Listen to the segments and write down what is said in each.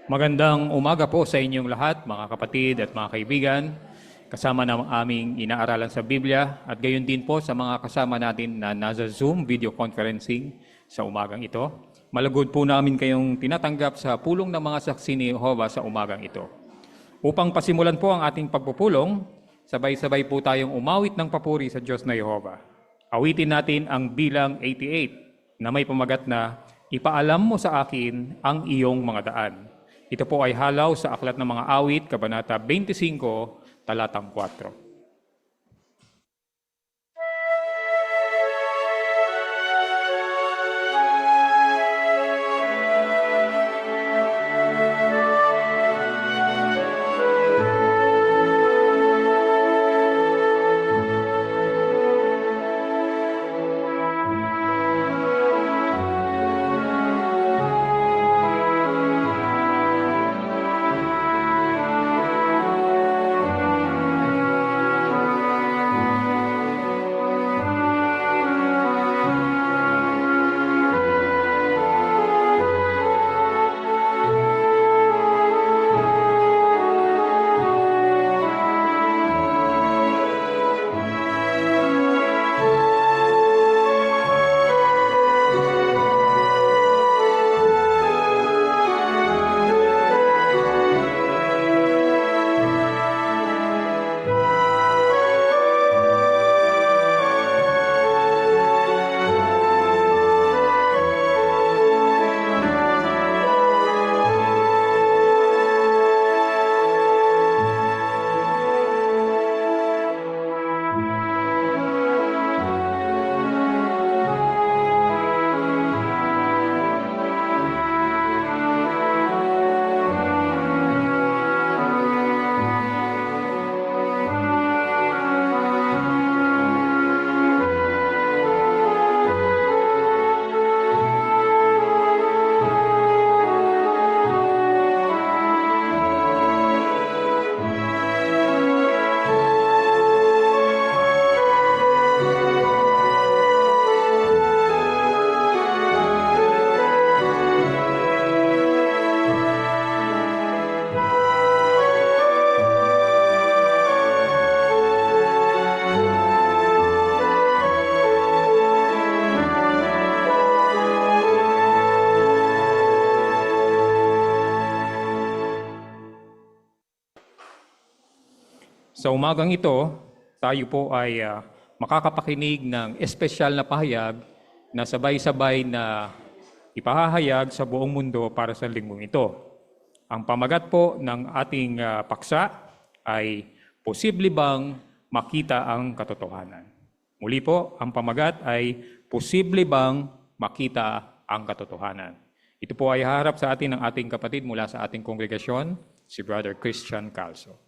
Magandang umaga po sa inyong lahat, mga kapatid at mga kaibigan, kasama ng aming inaaralan sa Biblia at gayon din po sa mga kasama natin na nasa Zoom video conferencing sa umagang ito. Malugod po namin kayong tinatanggap sa pulong ng mga saksi ni Jehovah sa umagang ito. Upang pasimulan po ang ating pagpupulong, sabay-sabay po tayong umawit ng papuri sa Diyos na Jehovah. Awitin natin ang bilang 88 na may pamagat na ipaalam mo sa akin ang iyong mga daan. Ito po ay halaw sa Aklat ng Mga Awit, Kabanata 25, Talatang 4. Sa umagang ito, tayo po ay makakapakinig ng espesyal na pahayag na sabay-sabay na ipahahayag sa buong mundo para sa linggong ito. Ang pamagat po ng ating paksa ay posible bang makita ang katotohanan? Muli po, ang pamagat ay posible bang makita ang katotohanan? Ito po ay haharap sa atin ng ating kapatid mula sa ating kongregasyon, si Brother Christian Calso.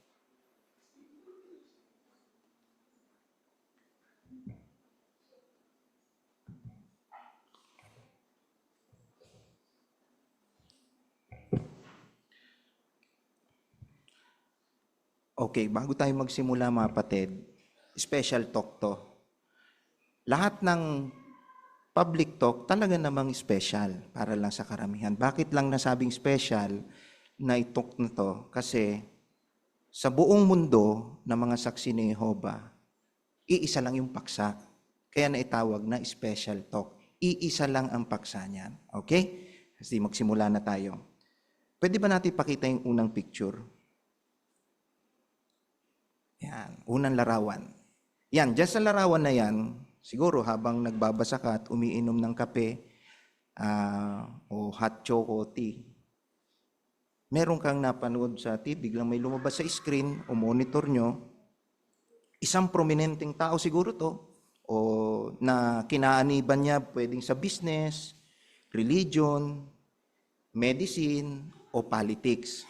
Okay, bago tayo magsimula mga kapatid, special talk to. Lahat ng public talk talaga namang special para lang sa karamihan. Bakit lang nasabing special na i-talk na to? Kasi sa buong mundo ng mga saksi ni Jehovah, iisa lang yung paksa. Kaya naitawag na special talk. Iisa lang ang paksa niyan. Okay? Kasi magsimula na tayo. Pwede ba natin pakita yung unang picture? Yan, unang larawan. Yan, dyan sa larawan na yan, siguro habang nagbabasa ka at umiinom ng kape o hot choco tea, meron kang napanood sa TV, biglang may lumabas sa screen o monitor nyo, isang prominenteng tao siguro to, o na kinaaniban niya pwedeng sa business, religion, medicine, o politics.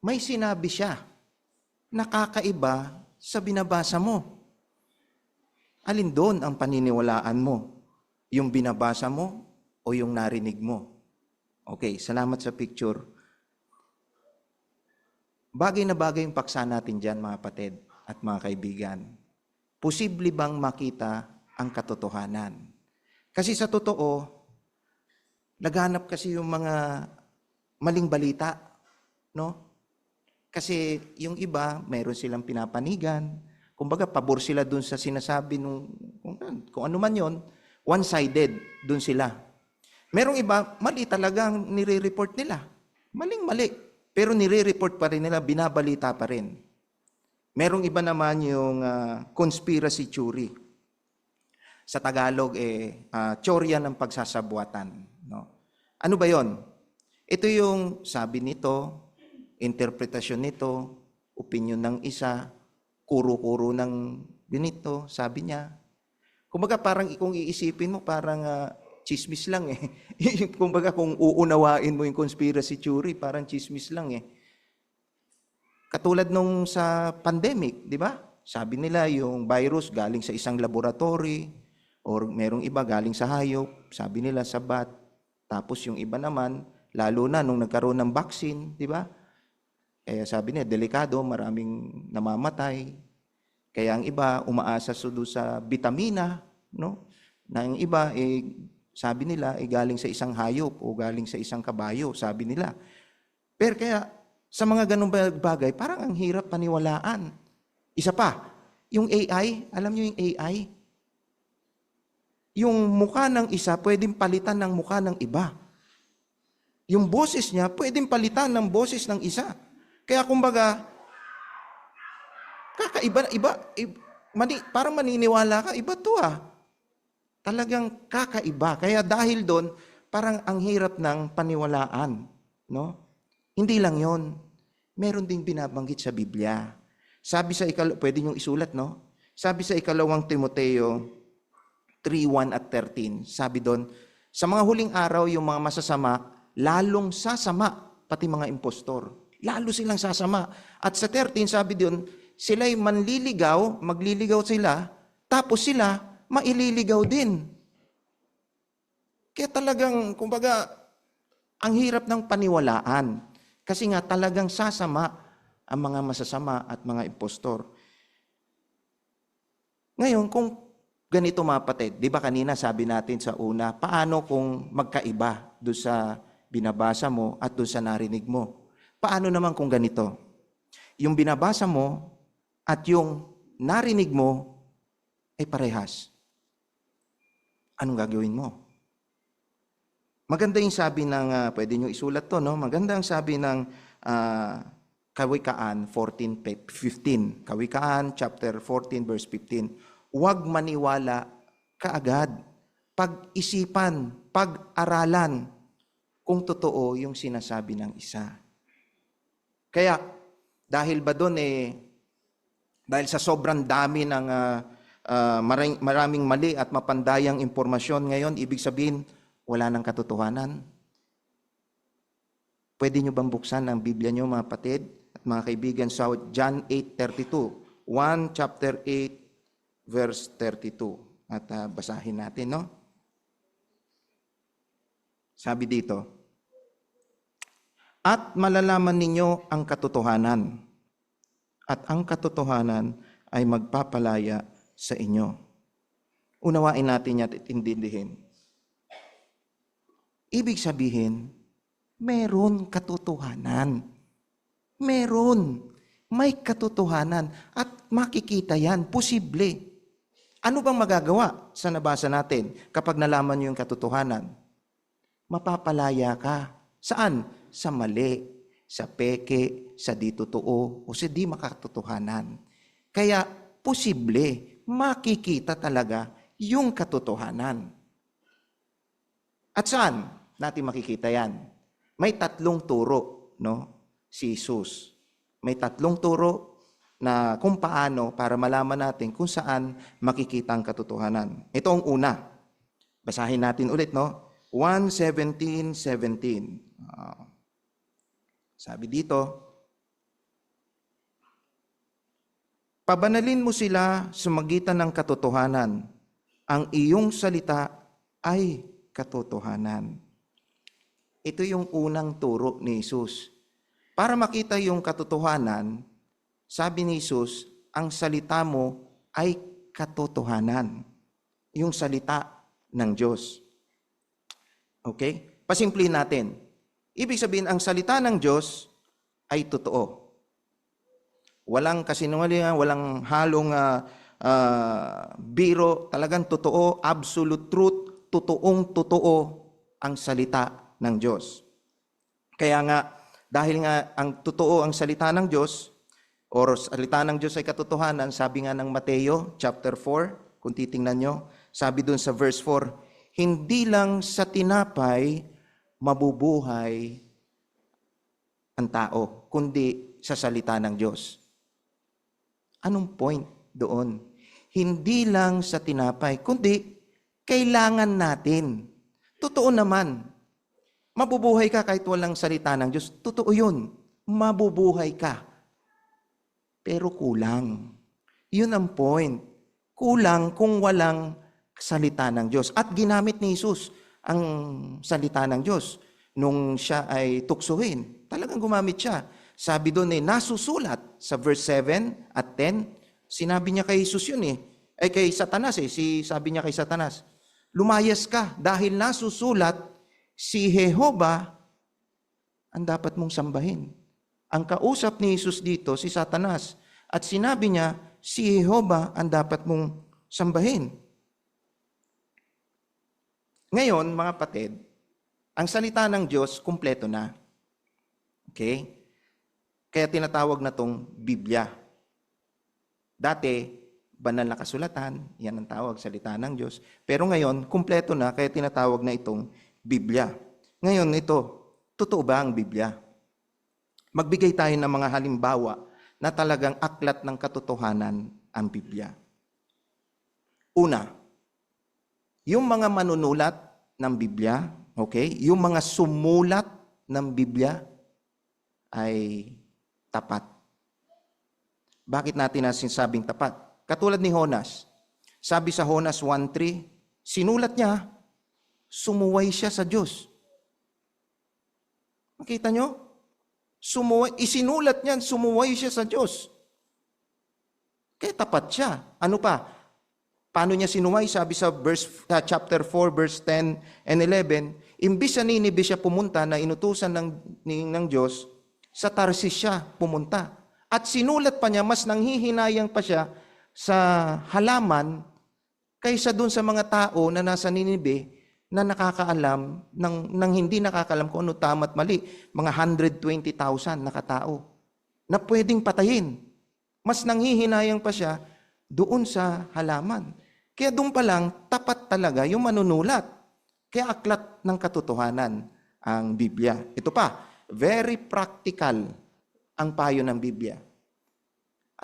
May sinabi siya, nakakaiba sa binabasa mo. Alin doon ang paniniwalaan mo? Yung binabasa mo o yung narinig mo? Okay, salamat sa picture. Bagay na bagay yung paksa natin dyan, mga kapatid at mga kaibigan. Posible bang makita ang katotohanan? Kasi sa totoo, naghanap kasi yung mga maling balita no? Kasi yung iba, meron silang pinapanigan. Kumbaga, pabor sila dun sa sinasabi nung, kung ano man yon, one-sided dun sila. Merong iba, mali talagang nire-report nila. Maling-mali. Pero nire-report pa rin nila, binabalita pa rin. Merong iba naman yung conspiracy theory. Sa Tagalog, teorya ng pagsasabuatan. No? Ano ba yon? Ito yung sabi nito, interpretasyon nito, opinion ng isa, kuro-kuro ng ganito, sabi niya. Kumbaga parang kung iisipin mo, parang chismis lang eh. Kumbaga kung uunawain mo yung conspiracy theory, parang chismis lang eh. Katulad nung sa pandemic, di ba? Sabi nila yung virus galing sa isang laboratory or merong iba galing sa hayop, sabi nila sa bat. Tapos yung iba naman, lalo na nung nagkaroon ng vaccine, di ba? Kaya sabi niya, delikado, maraming namamatay. Kaya ang iba, umaasa sa vitamina, no? Na ang iba, sabi nila, galing sa isang hayop o galing sa isang kabayo, sabi nila. Pero kaya, sa mga ganung bagay, parang ang hirap paniwalaan. Isa pa, yung AI, alam niyo yung AI? Yung mukha ng isa, pwedeng palitan ng mukha ng iba. Yung boses niya, pwedeng palitan ng boses ng isa. Kaya kumbaga, kakaiba, parang maniniwala ka, iba to ah. Talagang kakaiba. Kaya dahil doon, parang ang hirap ng paniwalaan. No? Hindi lang yon. Meron ding binabanggit sa Biblia. Sabi sa pwede niyong isulat, no? Sabi sa 2 Timoteo 3:1 at 13, sabi doon, sa mga huling araw, yung mga masasama, lalong sasama, pati mga impostor. Lalo silang sasama. At sa 13, sabi doon, sila'y manliligaw, magliligaw sila, tapos sila, maililigaw din. Kaya talagang, kumbaga, ang hirap ng paniwalaan. Kasi nga talagang sasama ang mga masasama at mga impostor. Ngayon, kung ganito mga kapatid, di ba kanina sabi natin sa una, paano kung magkaiba doon sa binabasa mo at doon sa narinig mo? Paano naman kung ganito? Yung binabasa mo at yung narinig mo ay parehas. Anong gagawin mo? Maganda yung sabi ng, pwede nyo isulat to, no? Maganda ang sabi ng Kawikaan 14:15. Kawikaan chapter 14 verse 15. Huwag maniwala kaagad. Pag-isipan, pag-aralan kung totoo yung sinasabi ng isa. Kaya, dahil ba doon dahil sa sobrang dami ng maraming mali at mapandayang impormasyon ngayon, ibig sabihin, wala nang katotohanan. Pwede nyo bang buksan ang Biblia nyo, mga kapatid at mga kaibigan, sa John 8:32. 1 chapter 8, verse 32. At basahin natin, no? Sabi dito, at malalaman ninyo ang katotohanan, at ang katotohanan ay magpapalaya sa inyo. Unawain natin at intindihin. Ibig sabihin, meron katotohanan. Meron. May katotohanan. At makikita yan. Posible. Ano bang magagawa sa nabasa natin kapag nalaman nyo yung katotohanan? Mapapalaya ka. Saan? Sa mali, sa peke, sa di totoo, o sa di makatotohanan. Kaya, posible, makikita talaga yung katotohanan. At saan natin makikita yan? May 3 turo, no? Si Jesus. May 3 turo na kung paano para malaman natin kung saan makikita ang katotohanan. Ito ang una. Basahin natin ulit, no? 1:17. Sabi dito, pabanalin mo sila sa magitan ng katotohanan. Ang iyong salita ay katotohanan. Ito yung unang turo ni Jesus. Para makita yung katotohanan, sabi ni Jesus, ang salita mo ay katotohanan. Yung salita ng Diyos. Okay? Pasimplihin natin. Ibig sabihin, ang salita ng Diyos ay totoo. Walang kasinungalingan, walang halong biro, talagang totoo, absolute truth, totoong totoo ang salita ng Diyos. Kaya nga, dahil nga ang totoo ang salita ng Diyos, or salita ng Diyos ay katotohanan, sabi nga ng Mateo chapter 4, kung titingnan nyo, sabi dun sa verse 4, hindi lang sa tinapay mabubuhay ang tao, kundi sa salita ng Diyos. Anong point doon? Hindi lang sa tinapay, kundi kailangan natin. Totoo naman. Mabubuhay ka kahit walang salita ng Diyos. Totoo yun. Mabubuhay ka. Pero kulang. Yun ang point. Kulang kung walang salita ng Diyos. At ginamit ni Jesus ang salita ng Diyos nung siya ay tuksuhin. Talagang gumamit siya. Sabi doon nasusulat sa verse 7 at 10. Sinabi niya kay Jesus yun Ay kay Satanas sabi niya kay Satanas, lumayas ka dahil nasusulat si Jehova ang dapat mong sambahin. Ang kausap ni Jesus dito, si Satanas. At sinabi niya, si Jehova ang dapat mong sambahin. Ngayon, mga kapatid, ang salita ng Diyos, kumpleto na. Okay? Kaya tinatawag na tong Biblia. Dati, banal na kasulatan, yan ang tawag, salita ng Diyos. Pero ngayon, kumpleto na, kaya tinatawag na itong Biblia. Ngayon, ito, totoo ba ang Biblia? Magbigay tayo ng mga halimbawa na talagang aklat ng katotohanan ang Biblia. Una, yung mga manunulat ng Biblia, okay? Yung mga sumulat ng Biblia ay tapat. Bakit natin sinasabing tapat? Katulad ni Honas. Sabi sa Honas 1:3, sinulat niya, sumuway siya sa Diyos. Makita nyo? Isinulat niyan, sumuway siya sa Diyos. Kaya tapat siya. Ano pa? Paano niya sinuway? Sabi sa chapter 4, verse 10 and 11, imbis sa Ninive siya pumunta na inutusan ng Diyos, sa Tarsis siya pumunta. At sinulat pa niya, mas nanghihinayang pa siya sa halaman kaysa dun sa mga tao na nasa Ninive na nakakaalam, ng hindi nakakaalam kung ano tama at mali. Mga 120,000 na katao na pwedeng patayin. Mas nanghihinayang pa siya doon sa halaman. Kaya doon pa lang, tapat talaga yung manunulat. Kaya aklat ng katotohanan ang Biblia. Ito pa, very practical ang payo ng Biblia.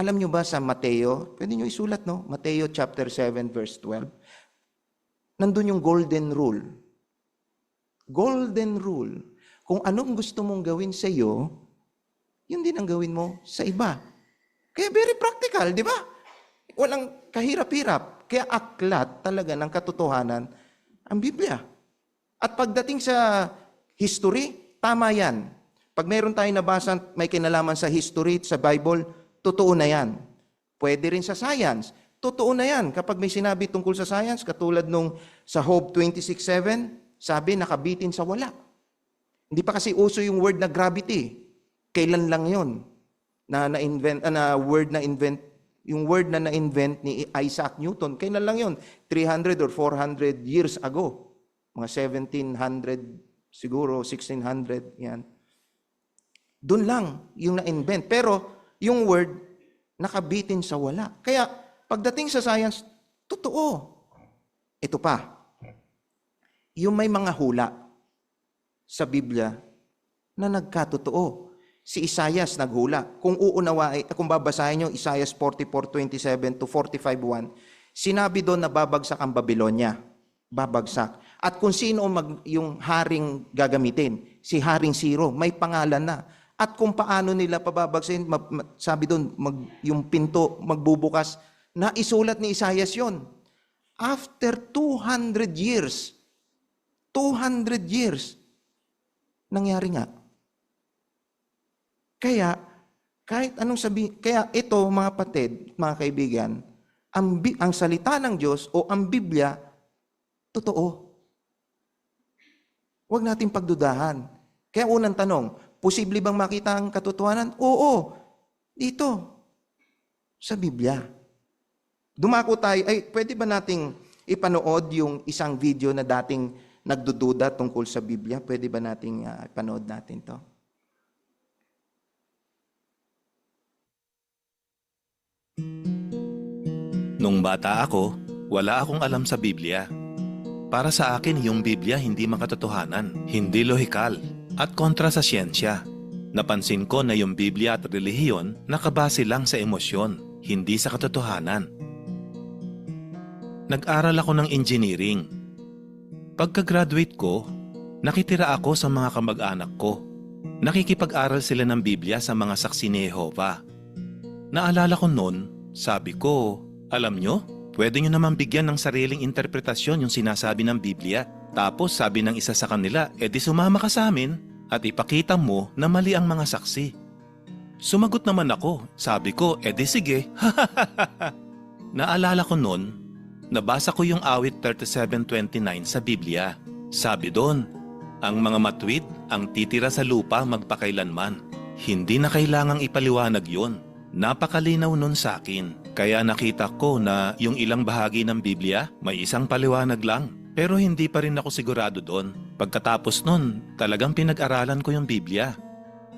Alam nyo ba sa Mateo, pwede nyo isulat, no? Mateo chapter 7, verse 12. Nandun yung golden rule. Golden rule. Kung anong gusto mong gawin sa iyo, yun din ang gawin mo sa iba. Kaya very practical, di ba? Walang kahirap-hirap. Kaya aklat talaga ng katotohanan ang Biblia. At pagdating sa history, tama yan. Pag mayroon tayong nabasa, may kinalaman sa history, sa Bible, totoo na yan. Pwede rin sa science. Totoo na yan. Kapag may sinabi tungkol sa science, katulad nung sa Job 26:7, sabi, nakabitin sa wala. Hindi pa kasi uso yung word na gravity. Kailan lang yon na na-invent, yung word na na-invent ni Isaac Newton, kailan lang yon 300 or 400 years ago. Mga 1700, siguro 1600, yan. Doon lang yung na-invent. Pero yung word, nakabitin sa wala. Kaya, pagdating sa science, totoo. Ito pa, yung may mga hula sa Biblia na nagkatotoo. Si Isaias naghula. Kung babasahin nyo, Isaias 44:27 to 45:1, sinabi doon na babagsak ang Babylonia. Babagsak. At kung sino yung haring gagamitin, si Haring Siro, may pangalan na. At kung paano nila pababagsakin, sabi doon, yung pinto magbubukas, na isulat ni Isaias yon. After 200 years, nangyari nga. Kaya, kahit anong kaya ito mga kapatid, mga kaibigan, ang salita ng Diyos o ang Biblia, totoo. Huwag nating pagdudahan. Kaya unang tanong, Posible bang makita ang katotohanan? Oo. Dito. Sa Biblia. Dumako tayo, pwede ba nating ipanood yung isang video na dating nagdududa tungkol sa Biblia? Pwede ba nating ipanood natin to? Nung bata ako, wala akong alam sa Biblia. Para sa akin, yung Biblia hindi makatotohanan, hindi lohikal, at kontra sa siyensya. Napansin ko na yung Biblia at relihiyon nakabase lang sa emosyon, hindi sa katotohanan. Nag-aral ako ng engineering. Pagka-graduate ko, nakitira ako sa mga kamag-anak ko. Nakikipag-aral sila ng Biblia sa mga saksi ni Jehovah. Naalala ko noon, sabi ko, alam nyo, pwede nyo naman bigyan ng sariling interpretasyon yung sinasabi ng Biblia. Tapos sabi ng isa sa kanila, edi sumama ka sa amin at ipakita mo na mali ang mga saksi. Sumagot naman ako, sabi ko, edi sige. Naalala ko noon, nabasa ko yung awit 37:29 sa Biblia. Sabi doon, ang mga matuwid ang titira sa lupa magpakailanman. Hindi na kailangang ipaliwanag yun. Napakalinaw nun sa akin. Kaya nakita ko na yung ilang bahagi ng Biblia may isang paliwanag lang. Pero hindi pa rin ako sigurado doon. Pagkatapos nun, talagang pinag-aralan ko yung Biblia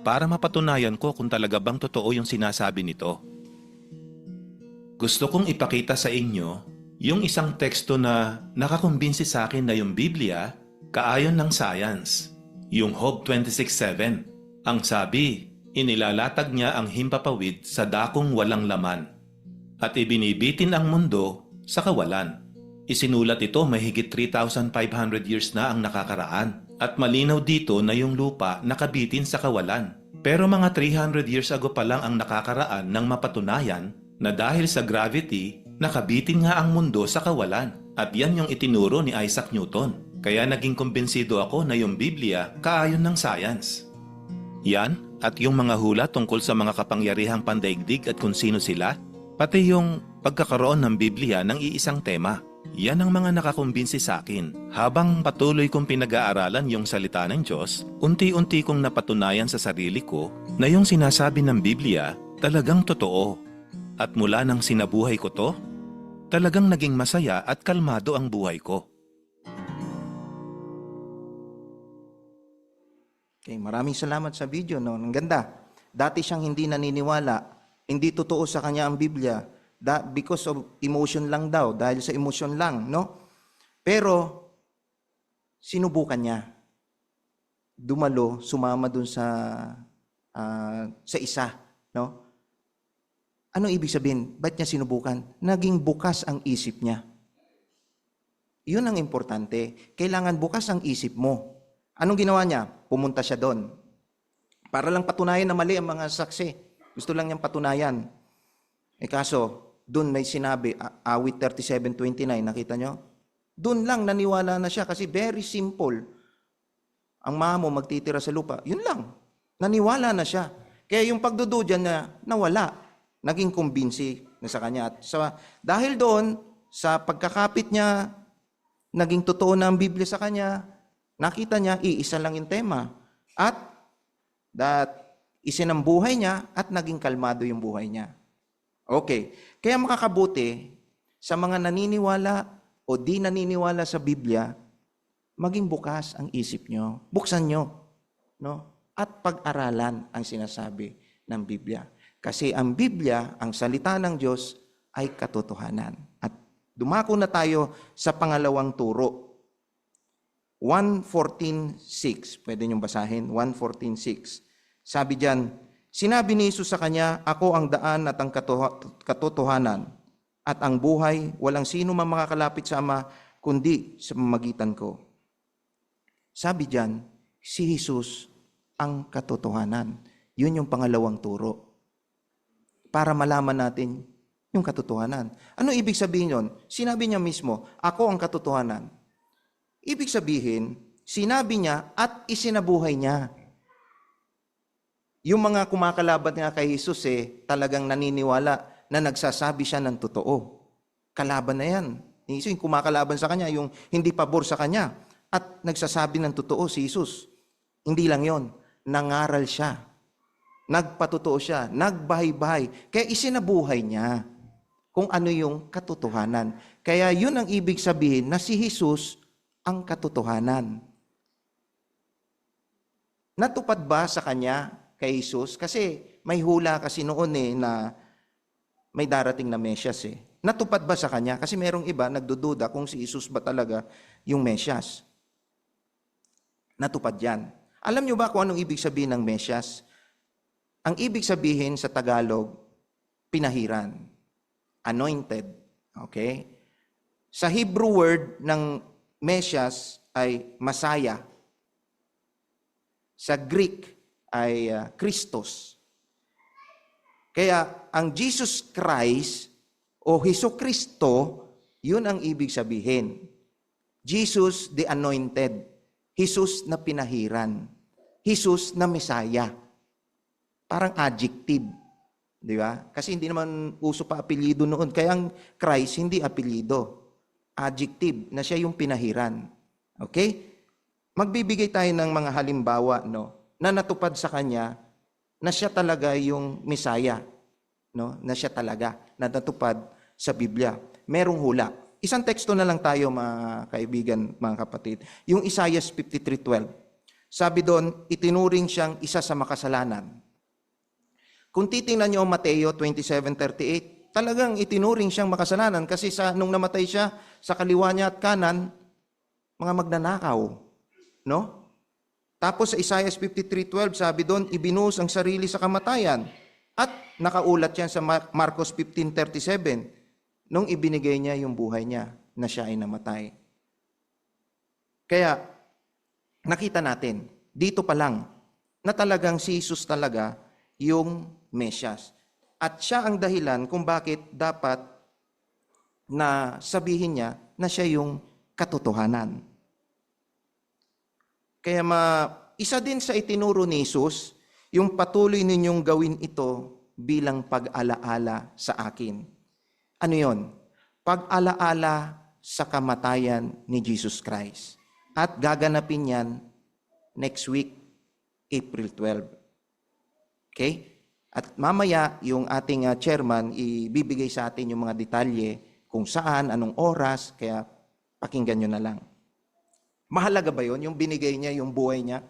para mapatunayan ko kung talaga bang totoo yung sinasabi nito. Gusto kong ipakita sa inyo yung isang teksto na nakakumbinsi sa akin na yung Biblia kaayon ng science. Yung Job 26:7. Ang sabi, inilalatag niya ang himpapawid sa dakong walang laman at ibinibitin ang mundo sa kawalan. Isinulat ito mahigit 3,500 years na ang nakakaraan at malinaw dito na yung lupa nakabitin sa kawalan. Pero mga 300 years ago pa lang ang nakakaraan ng mapatunayan na dahil sa gravity, nakabitin nga ang mundo sa kawalan. At yan yung itinuro ni Isaac Newton. Kaya naging kumbinsido ako na yung Biblia kaayon ng science. Yan at yung mga hula tungkol sa mga kapangyarihang pandaigdig at kung sino sila, pati yung pagkakaroon ng Biblia ng iisang tema. Yan ang mga nakakumbinsi sa akin. Habang patuloy kong pinag-aaralan yung salita ng Diyos, unti-unti kong napatunayan sa sarili ko na yung sinasabi ng Biblia talagang totoo. At mula nang sinabuhay ko to, talagang naging masaya at kalmado ang buhay ko. Okay, maraming salamat sa video, no? Ang ganda. Dati siyang hindi naniniwala, hindi totoo sa kanya ang Biblia, because of emotion lang daw, dahil sa emotion lang, no? Pero, sinubukan niya. Dumalo, sumama dun sa isa, no? Ano ibig sabihin? Ba't niya sinubukan? Naging bukas ang isip niya. Yun ang importante. Kailangan bukas ang isip mo. Anong ginawa niya? Pumunta siya doon. Para lang patunayan na mali ang mga saksi. Gusto lang niyang patunayan. Kaso, doon may sinabi, awit 37:29, nakita niyo? Doon lang naniwala na siya kasi very simple. Ang mama mo magtitira sa lupa, yun lang. Naniwala na siya. Kaya yung pagdududyan niya, nawala. Naging kumbinsi na sa kanya. At dahil doon, sa pagkakapit niya, naging totoo na ang Biblia sa kanya, nakita niya, iisa lang yung tema. At isinambuhay niya at naging kalmado yung buhay niya. Okay. Kaya makakabuti sa mga naniniwala o di naniniwala sa Biblia, maging bukas ang isip nyo. Buksan nyo. No? At pag-aralan ang sinasabi ng Biblia. Kasi ang Biblia, ang salita ng Diyos, ay katotohanan. At dumako na tayo sa pangalawang turo. 1:14:6. Pwede niyong basahin. 1:14:6. Sabi diyan, sinabi ni Jesus sa kanya, ako ang daan at ang katotohanan at ang buhay, walang sino man makakalapit sa Ama kundi sa pamamagitan ko. Sabi diyan, si Jesus ang katotohanan. Yun yung pangalawang turo. Para malaman natin yung katotohanan. Ano ibig sabihin yun? Sinabi niya mismo, ako ang katotohanan. Ibig sabihin, sinabi niya at isinabuhay niya. Yung mga kumakalaban nga kay Jesus talagang naniniwala na nagsasabi siya ng totoo. Kalaban na yan. Yung kumakalaban sa kanya, yung hindi pabor sa kanya. At nagsasabi ng totoo si Jesus. Hindi lang yon. nangaral siya. Nagpatotoo siya, nagbahay-bahay. Kaya isinabuhay niya kung ano yung katotohanan. Kaya yun ang ibig sabihin na si Jesus ang katotohanan. Natupad ba sa kanya kay Jesus? Kasi may hula kasi noon na may darating na Mesyas Natupad ba sa kanya? Kasi merong iba nagdududa kung si Jesus ba talaga yung Mesyas. Natupad yan. Alam nyo ba kung anong ibig sabihin ng Mesyas? Ang ibig sabihin sa Tagalog, pinahiran. Anointed. Okay? Sa Hebrew word ng Mesyas ay Messiah. Sa Greek ay Christos. Kaya ang Jesus Christ o Jesucristo, yun ang ibig sabihin. Jesus the anointed. Jesus na pinahiran. Jesus na Messiah. Parang adjective. Di ba? Kasi hindi naman uso pa apelyido noon. Kaya ang Christ hindi apelyido. Adjective na siya yung pinahiran. Okay? Magbibigay tayo ng mga halimbawa na natupad sa kanya na siya talaga yung Messiah. Na siya talaga na natupad sa Biblia. Merong hula. Isang teksto na lang tayo mga kaibigan, mga kapatid. Yung Isaiah 53:12. Sabi doon, itinuring siyang isa sa makasalanan. Kung titingnan niyo ang Mateo 27:38, talagang itinuring siyang makasalanan kasi nung namatay siya, sa kaliwa niya at kanan, mga magnanakaw. No? Tapos sa Isaiah 53:12, sabi doon, ibinuhos ang sarili sa kamatayan. At nakaulat yan sa Marcos 15:37, nung ibinigay niya yung buhay niya na siya ay namatay. Kaya, nakita natin, dito pa lang, na talagang si Jesus talaga yung Mesyas. At siya ang dahilan kung bakit dapat na sabihin niya na siya yung katotohanan. Kaya isa din sa itinuro ni Jesus, yung patuloy ninyong gawin ito bilang pag-alaala sa akin. Ano yon? Pag-alaala sa kamatayan ni Jesus Christ. At gaganapin yan next week, April 12. Okay? At mamaya, yung ating chairman, ibibigay sa atin yung mga detalye kung saan, anong oras, kaya pakinggan nyo na lang. Mahalaga ba yun? Yung binigay niya, yung buhay niya?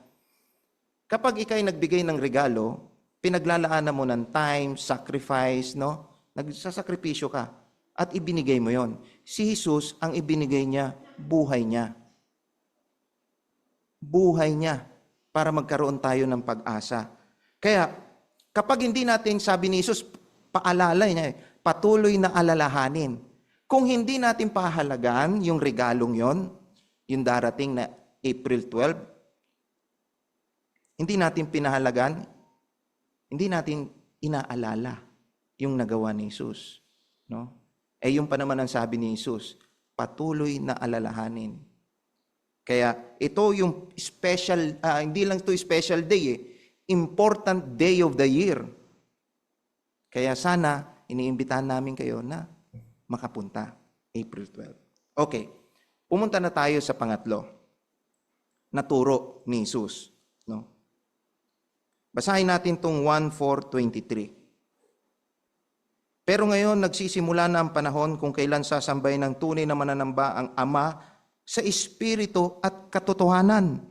Kapag ikay nagbigay ng regalo, pinaglalaanan mo ng time, sacrifice, nagsasakripisyo ka at ibinigay mo yon. Si Jesus, ang ibinigay niya, buhay niya. Buhay niya para magkaroon tayo ng pag-asa. Kaya, kapag hindi natin, sabi ni Jesus, paalala niya, patuloy na alalahanin. Kung hindi natin pahalagaan yung regalong yon, yung darating na April 12, hindi natin pinahalagan, hindi natin inaalala yung nagawa ni Jesus. Yung pa naman ang sabi ni Jesus, patuloy na alalahanin. Kaya ito yung special, hindi lang ito special day important day of the year. Kaya sana, iniimbitahan namin kayo na makapunta, April 12. Okay, pumunta na tayo sa pangatlo, na turo ni Jesus. Basahin natin itong 1:4-23. Pero ngayon, nagsisimula na ang panahon kung kailan sasambay ng tunay na mananamba ang Ama sa Espiritu at katotohanan.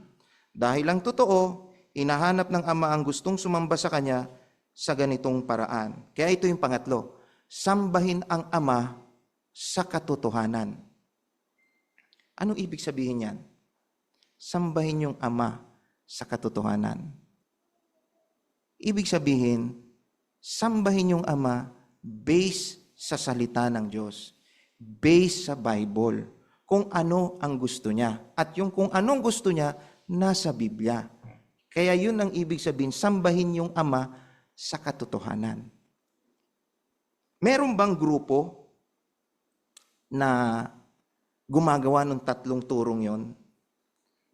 Dahil ang totoo, hinahanap ng Ama ang gustong sumamba sa Kanya sa ganitong paraan. Kaya ito yung pangatlo, sambahin ang Ama sa katotohanan. Anong ibig sabihin yan? Sambahin yung Ama sa katotohanan. Ibig sabihin, sambahin yung Ama based sa salita ng Diyos. Based sa Bible. Kung ano ang gusto niya. At yung kung anong gusto niya, nasa Biblia. Kaya yun ang ibig sabihin, sambahin yung Ama sa katotohanan. Meron bang grupo na gumagawa ng tatlong turong yon?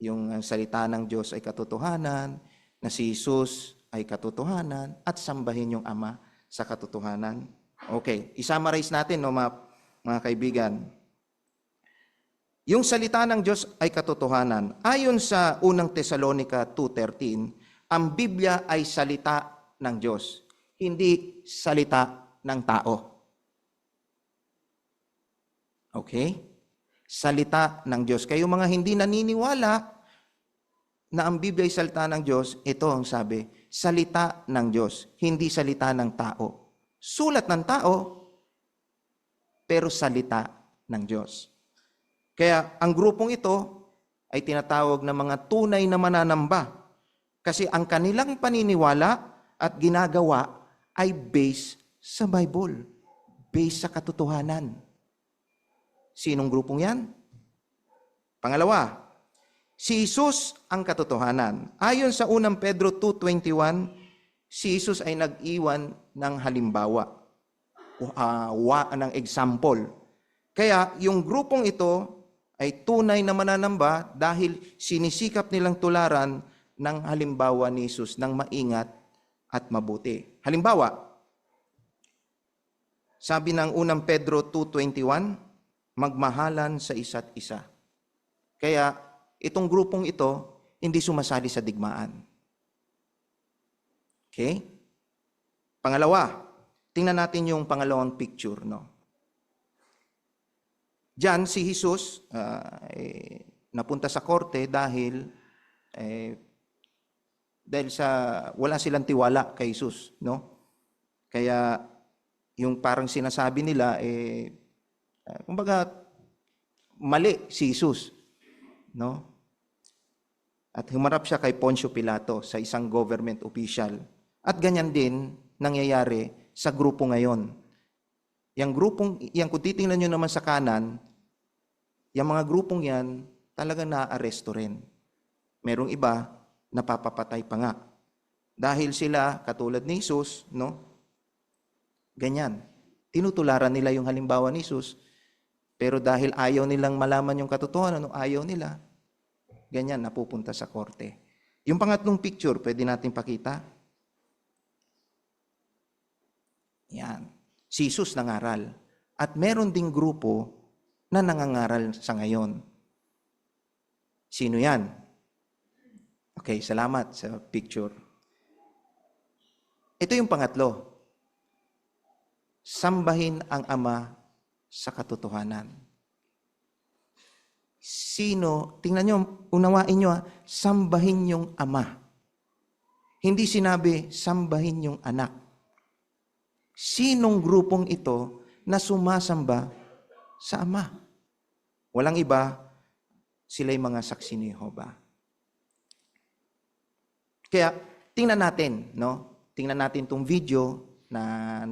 Yung salita ng Diyos ay katotohanan, na si Jesus ay katotohanan, at sambahin yung Ama sa katotohanan. Okay, isummarize natin, mga kaibigan. Yung salita ng Diyos ay katotohanan. Ayon sa unang Tesalonica 2:13, ang Biblia ay salita ng Diyos, hindi salita ng tao. Okay? Salita ng Diyos. Kayo mga hindi naniniwala na ang Biblia ay salita ng Diyos, ito ang sabi, salita ng Diyos, hindi salita ng tao. Sulat ng tao, pero salita ng Diyos. Kaya ang grupong ito ay tinatawag na mga tunay na mananamba. Kasi ang kanilang paniniwala at ginagawa ay based sa Bible. Based sa katotohanan. Sinong grupong yan? Pangalawa, si Jesus ang katotohanan. Ayon sa 1 Pedro 2:21, si Jesus ay nag-iwan ng halimbawa. Ng example. Kaya yung grupong ito ay tunay na mananamba dahil sinisikap nilang tularan ng halimbawa ni Jesus ng maingat at mabuti. Halimbawa, sabi ng 1 Pedro 2:21, magmahalan sa isa't isa. Kaya itong grupong ito hindi sumasali sa digmaan. Okay? Pangalawa, tingnan natin yung pangalawang picture, no? Diyan si Jesus napunta sa korte dahil sa wala silang tiwala kay Jesus, no? Kaya yung parang sinasabi nila kumbaga mali si Jesus, no? At humarap siya kay Poncio Pilato sa isang government official. At ganyan din nangyayari sa grupo ngayon. Yung grupong, kung titingnan nyo naman sa kanan, yung mga grupong yan, talagang naaaresto rin. Merong iba, napapapatay pa nga. Dahil sila, katulad ni Jesus, no? Ganyan. Tinutularan nila yung halimbawa ni Jesus, pero dahil ayaw nilang malaman yung katotohanan, ayaw nila, ganyan, napupunta sa korte. Yung pangatlong picture, pwede natin pakita. Yan. Si Jesus nangaral. At meron ding grupo na nangangaral sa ngayon. Sino yan? Okay, salamat sa picture. Ito yung pangatlo. Sambahin ang Ama sa katotohanan. Sino? Tingnan nyo, unawain nyo, sambahin yung Ama. Hindi sinabi, sambahin yung anak. Sinong grupong ito na sumasamba sa Ama? Walang iba, sila'y mga saksi ni Jehovah. Kaya, tingnan natin, no? Tingnan natin tong video na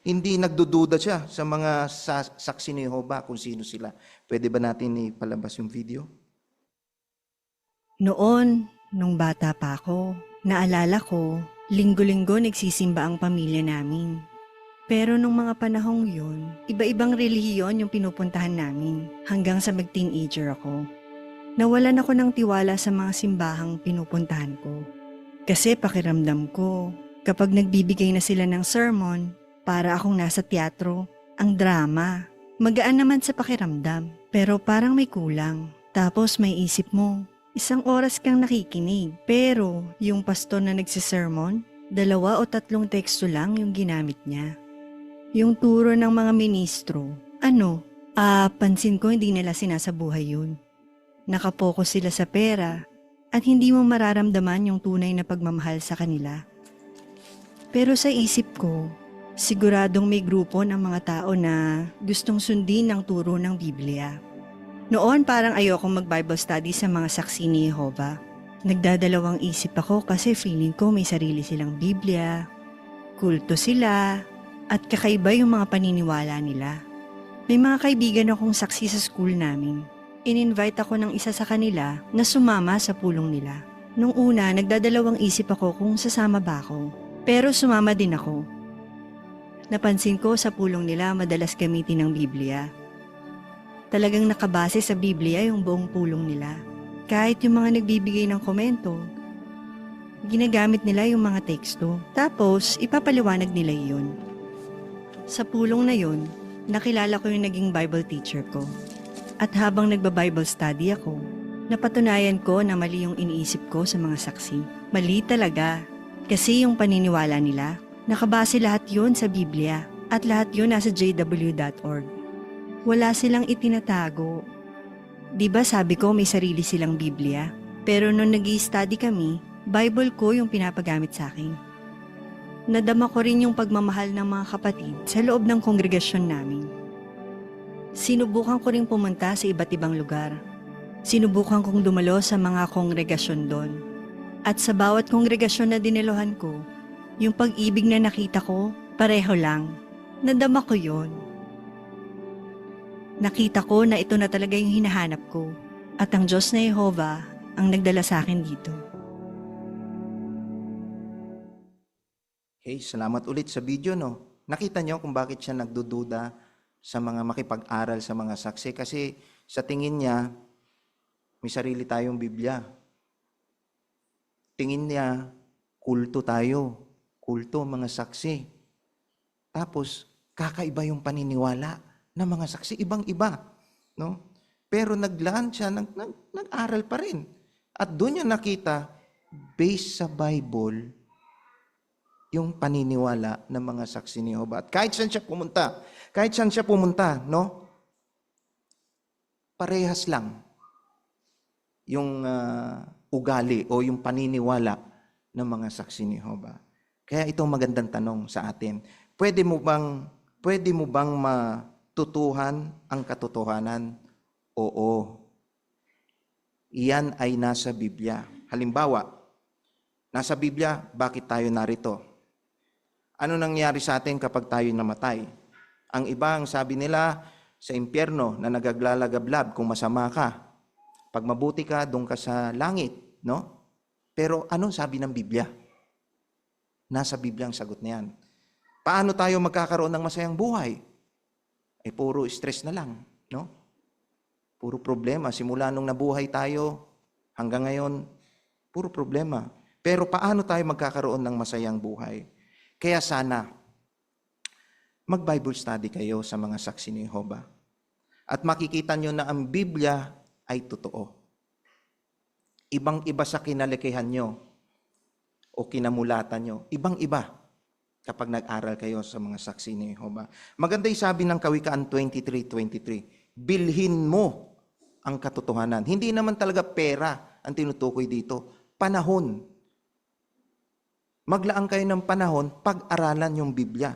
hindi nagdududa siya sa mga saksi ni Jehovah kung sino sila. Pwede ba natin ipalabas yung video? Noon, nung bata pa ako, naalala ko, linggo-linggo nagsisimba ang pamilya namin. Pero nung mga panahong yun, iba-ibang relihiyon yung pinupuntahan namin hanggang sa mag-teenager ako. Nawalan ako ng tiwala sa mga simbahang pinupuntahan ko. Kasi pakiramdam ko, kapag nagbibigay na sila ng sermon, para akong nasa teatro, ang drama. Magaan naman sa pakiramdam, pero parang may kulang. Tapos may isip mo, 1 oras kang nakikinig, pero yung pastor na nagsisermon, 2 o 3 teksto lang yung ginamit niya. Yung turo ng mga ministro, pansin ko hindi nila sinasabuhay yun. Nakapokus sila sa pera at hindi mo mararamdaman yung tunay na pagmamahal sa kanila. Pero sa isip ko, siguradong may grupo ng mga tao na gustong sundin ang turo ng Biblia. Noon parang ayokong mag-Bible study sa mga saksi ni Jehovah. Nagdadalawang isip ako kasi feeling ko may sarili silang Biblia, kulto sila, at kakaiba yung mga paniniwala nila. May mga kaibigan akong saksi sa school namin. In-invite ako ng isa sa kanila na sumama sa pulong nila. Nung una, nagdadalawang isip ako kung sasama ba ako. Pero sumama din ako. Napansin ko sa pulong nila madalas gamitin ng Biblia. Talagang nakabase sa Biblia yung buong pulong nila. Kahit yung mga nagbibigay ng komento, ginagamit nila yung mga teksto. Tapos, ipapaliwanag nila yun. Sa pulong na yun, nakilala ko yung naging Bible teacher ko. At habang nagba-Bible study ako, napatunayan ko na mali yung iniisip ko sa mga saksi. Mali talaga. Kasi yung paniniwala nila, nakabase lahat yun sa Biblia at lahat yun nasa jw.org. Wala silang itinatago. Di ba sabi ko may sarili silang Biblia? Pero nung nag-i-study kami, Bible ko yung pinapagamit sa akin. Nadama ko rin yung pagmamahal ng mga kapatid sa loob ng kongregasyon namin. Sinubukan ko rin pumunta sa iba't ibang lugar. Sinubukan kong dumalo sa mga kongregasyon doon. At sa bawat kongregasyon na dinilohan ko, yung pag-ibig na nakita ko, pareho lang. Nadama ko yon. Nakita ko na ito na talaga yung hinahanap ko. At ang Diyos na Jehovah ang nagdala sa akin dito. Okay, salamat ulit sa video, no? Nakita nyo kung bakit siya nagdududa sa mga makipag-aral sa mga saksi. Kasi sa tingin niya, may sarili tayong Biblia. Tingin niya, kulto tayo. Kulto, mga saksi. Tapos, kakaiba yung paniniwala ng mga saksi. Ibang-iba. No? Pero naglaan siya, nag-aral pa rin. At doon niya nakita, based sa Bible, yung paniniwala ng mga saksi ni Jehovah. At kahit saan siya pumunta, no? Parehas lang yung ugali o yung paniniwala ng mga saksi ni Jehovah. Kaya itong magandang tanong sa atin, pwede mo bang matutuhan ang katotohanan? Oo. Iyan ay nasa Biblia. Halimbawa, nasa Biblia, bakit tayo narito? Ano nangyari sa atin kapag tayo namatay? Ang iba, ang sabi nila, sa impyerno na nagaglalagablab kung masama ka. Pag mabuti ka, doon ka sa langit, no? Pero ano sabi ng Biblia? Nasa Biblia ang sagot na yan. Paano tayo magkakaroon ng masayang buhay? Eh, puro stress na lang, no? Puro problema. Simula nung nabuhay tayo, hanggang ngayon, puro problema. Pero paano tayo magkakaroon ng masayang buhay? Kaya sana, mag-Bible study kayo sa mga saksi ni Jehovah. At makikita nyo na ang Biblia ay totoo. Ibang-iba sa kinalikihan nyo o kinamulatan nyo. Ibang-iba kapag nag-aral kayo sa mga saksi ni Jehovah. Maganda yung sabi ng Kawikaan 23:23. Bilhin mo ang katotohanan. Hindi naman talaga pera ang tinutukoy dito. Panahon. Maglaan kayo ng panahon, pag-aralan yung Biblia.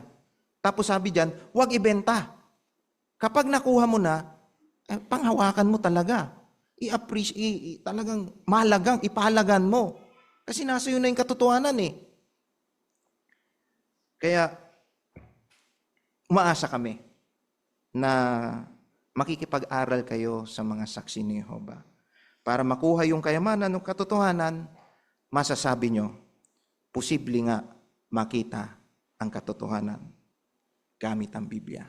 Tapos sabi diyan, huwag ibenta. Kapag nakuha mo na, panghawakan mo talaga. Talagang mahalagang, ipahalagan mo. Kasi nasa yun na yung katotohanan eh. Kaya, umaasa kami na makikipag-aral kayo sa mga saksi ni Jehovah. Para makuha yung kayamanan ng katotohanan, masasabi nyo, posible nga makita ang katotohanan gamit ang Biblia.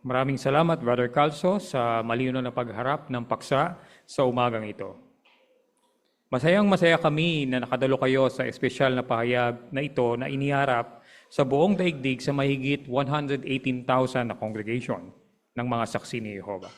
Maraming salamat, Brother Calso, sa malinaw na pagharap ng paksa sa umagang ito. Masayang-masaya kami na nakadalo kayo sa espesyal na pahayag na ito na iniharap sa buong daigdig sa mahigit 118,000 na congregation ng mga saksi ni Jehovah.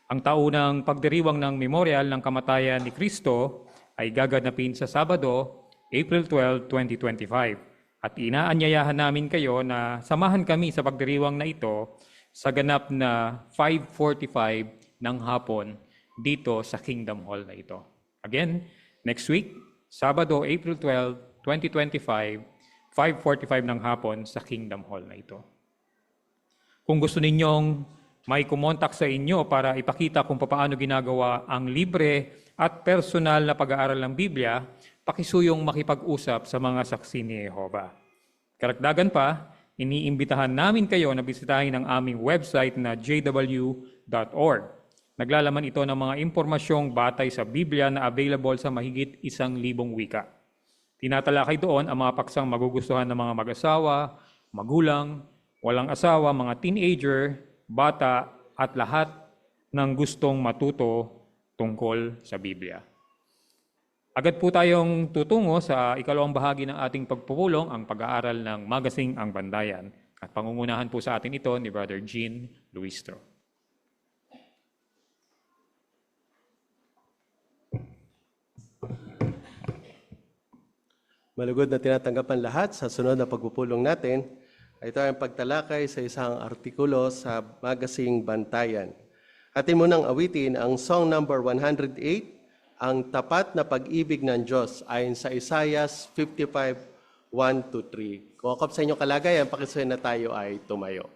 Ang taunang pagdiriwang ng memorial ng kamatayan ni Kristo ay gaganapin sa Sabado, April 12, 2025. At inaanyayahan namin kayo na samahan kami sa pagdiriwang na ito sa ganap na 5:45 ng hapon dito sa Kingdom Hall na ito. Again, next week, Sabado, April 12, 2025, 5:45 ng hapon sa Kingdom Hall na ito. Kung gusto ninyong may kumontak sa inyo para ipakita kung paano ginagawa ang libre at personal na pag-aaral ng Biblia, pakisuyong makipag-usap sa mga saksi ni Jehovah. Karagdagan pa, iniimbitahan namin kayo na bisitahin ang aming website na jw.org. Naglalaman ito ng mga impormasyong batay sa Biblia na available sa mahigit 1,000 wika. Tinatalakay doon ang mga paksang magugustuhan ng mga mag-asawa, magulang, walang asawa, mga teenager, bata, at lahat ng gustong matuto tungkol sa Biblia. Agad po tayong tutungo sa ikalawang bahagi ng ating pagpupulong, ang pag-aaral ng Magasing ang Bandayan. At pangungunahan po sa atin ito ni Brother Jean Luistro. Malugod na tinatanggapan lahat sa sunod na pagpupulong natin. Ito ay ang pagtalakay sa isang artikulo sa Magasing Bantayan. Atin munang awitin ang song number 108, ang tapat na pag-ibig ng Diyos, ayon sa Isaiah 55, 1-3. Kung akop sa inyong kalagayan, pakisuhin na tayo ay tumayo.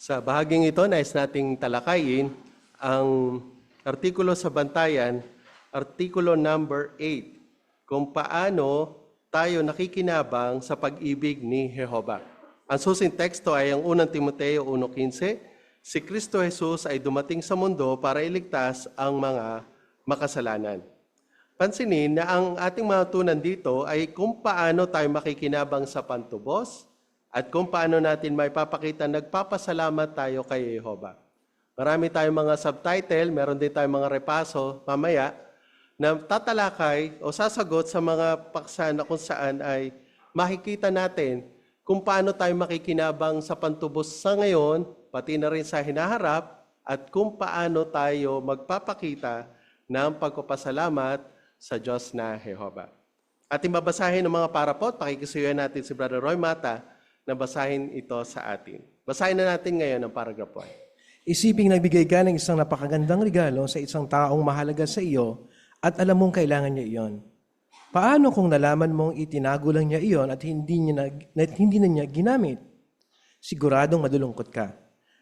Sa bahaging ito, nais nating talakayin ang artikulo sa Bantayan, artikulo number 8, kung paano tayo nakikinabang sa pag-ibig ni Jehova. Ang susing teksto ay ang 1 Timoteo 1:15, si Kristo Jesus ay dumating sa mundo para iligtas ang mga makasalanan. Pansinin na ang ating matutunan dito ay kung paano tayo makikinabang sa pantubos, at kung paano natin may papakita nagpapasalamat tayo kay Jehova. Marami tayong mga subtitle, meron din tayong mga repaso mamaya na tatalakay o sasagot sa mga paksa na kung saan ay makikita natin kung paano tayo makikinabang sa pantubos sa ngayon, pati na rin sa hinaharap, at kung paano tayo magpapakita ng pagpapasalamat sa Diyos na Jehova. Ating babasahin ng mga parapot, pakikisuyan natin si Brother Roy Mata na basahin ito sa atin. Basahin na natin ngayon ang paragraph 1. Isiping nagbigay ka ng isang napakagandang regalo sa isang taong mahalaga sa iyo at alam mong kailangan niya iyon. Paano kung nalaman mong itinago lang niya iyon at hindi na niya ginamit? Siguradong madulungkot ka.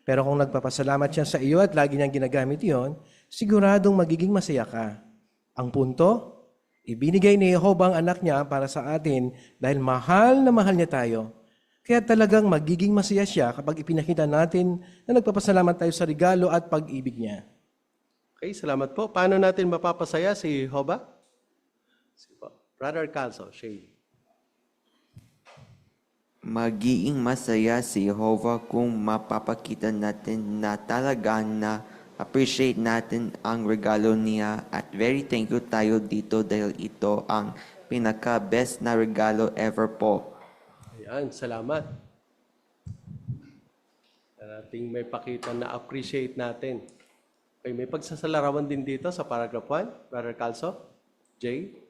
Pero kung nagpapasalamat siya sa iyo at lagi niyang ginagamit iyon, siguradong magiging masaya ka. Ang punto, ibinigay ni Jehova ang anak niya para sa atin dahil mahal na mahal niya tayo. Kaya talagang magiging masaya siya kapag ipinakita natin na nagpapasalamat tayo sa regalo at pag-ibig niya. Okay, salamat po. Paano natin mapapasaya si Jehova? Sige po. Brother Calzo, Shady. Magiging masaya si Jehovah kung mapapakita natin na talaga na appreciate natin ang regalo niya at very thank you tayo dito dahil ito ang pinaka-best na regalo ever po. Ayan, salamat. Ating may pakita na appreciate natin. Okay, may pagsasalarawan din dito sa paragraph 1. Brother Calzo, Jay.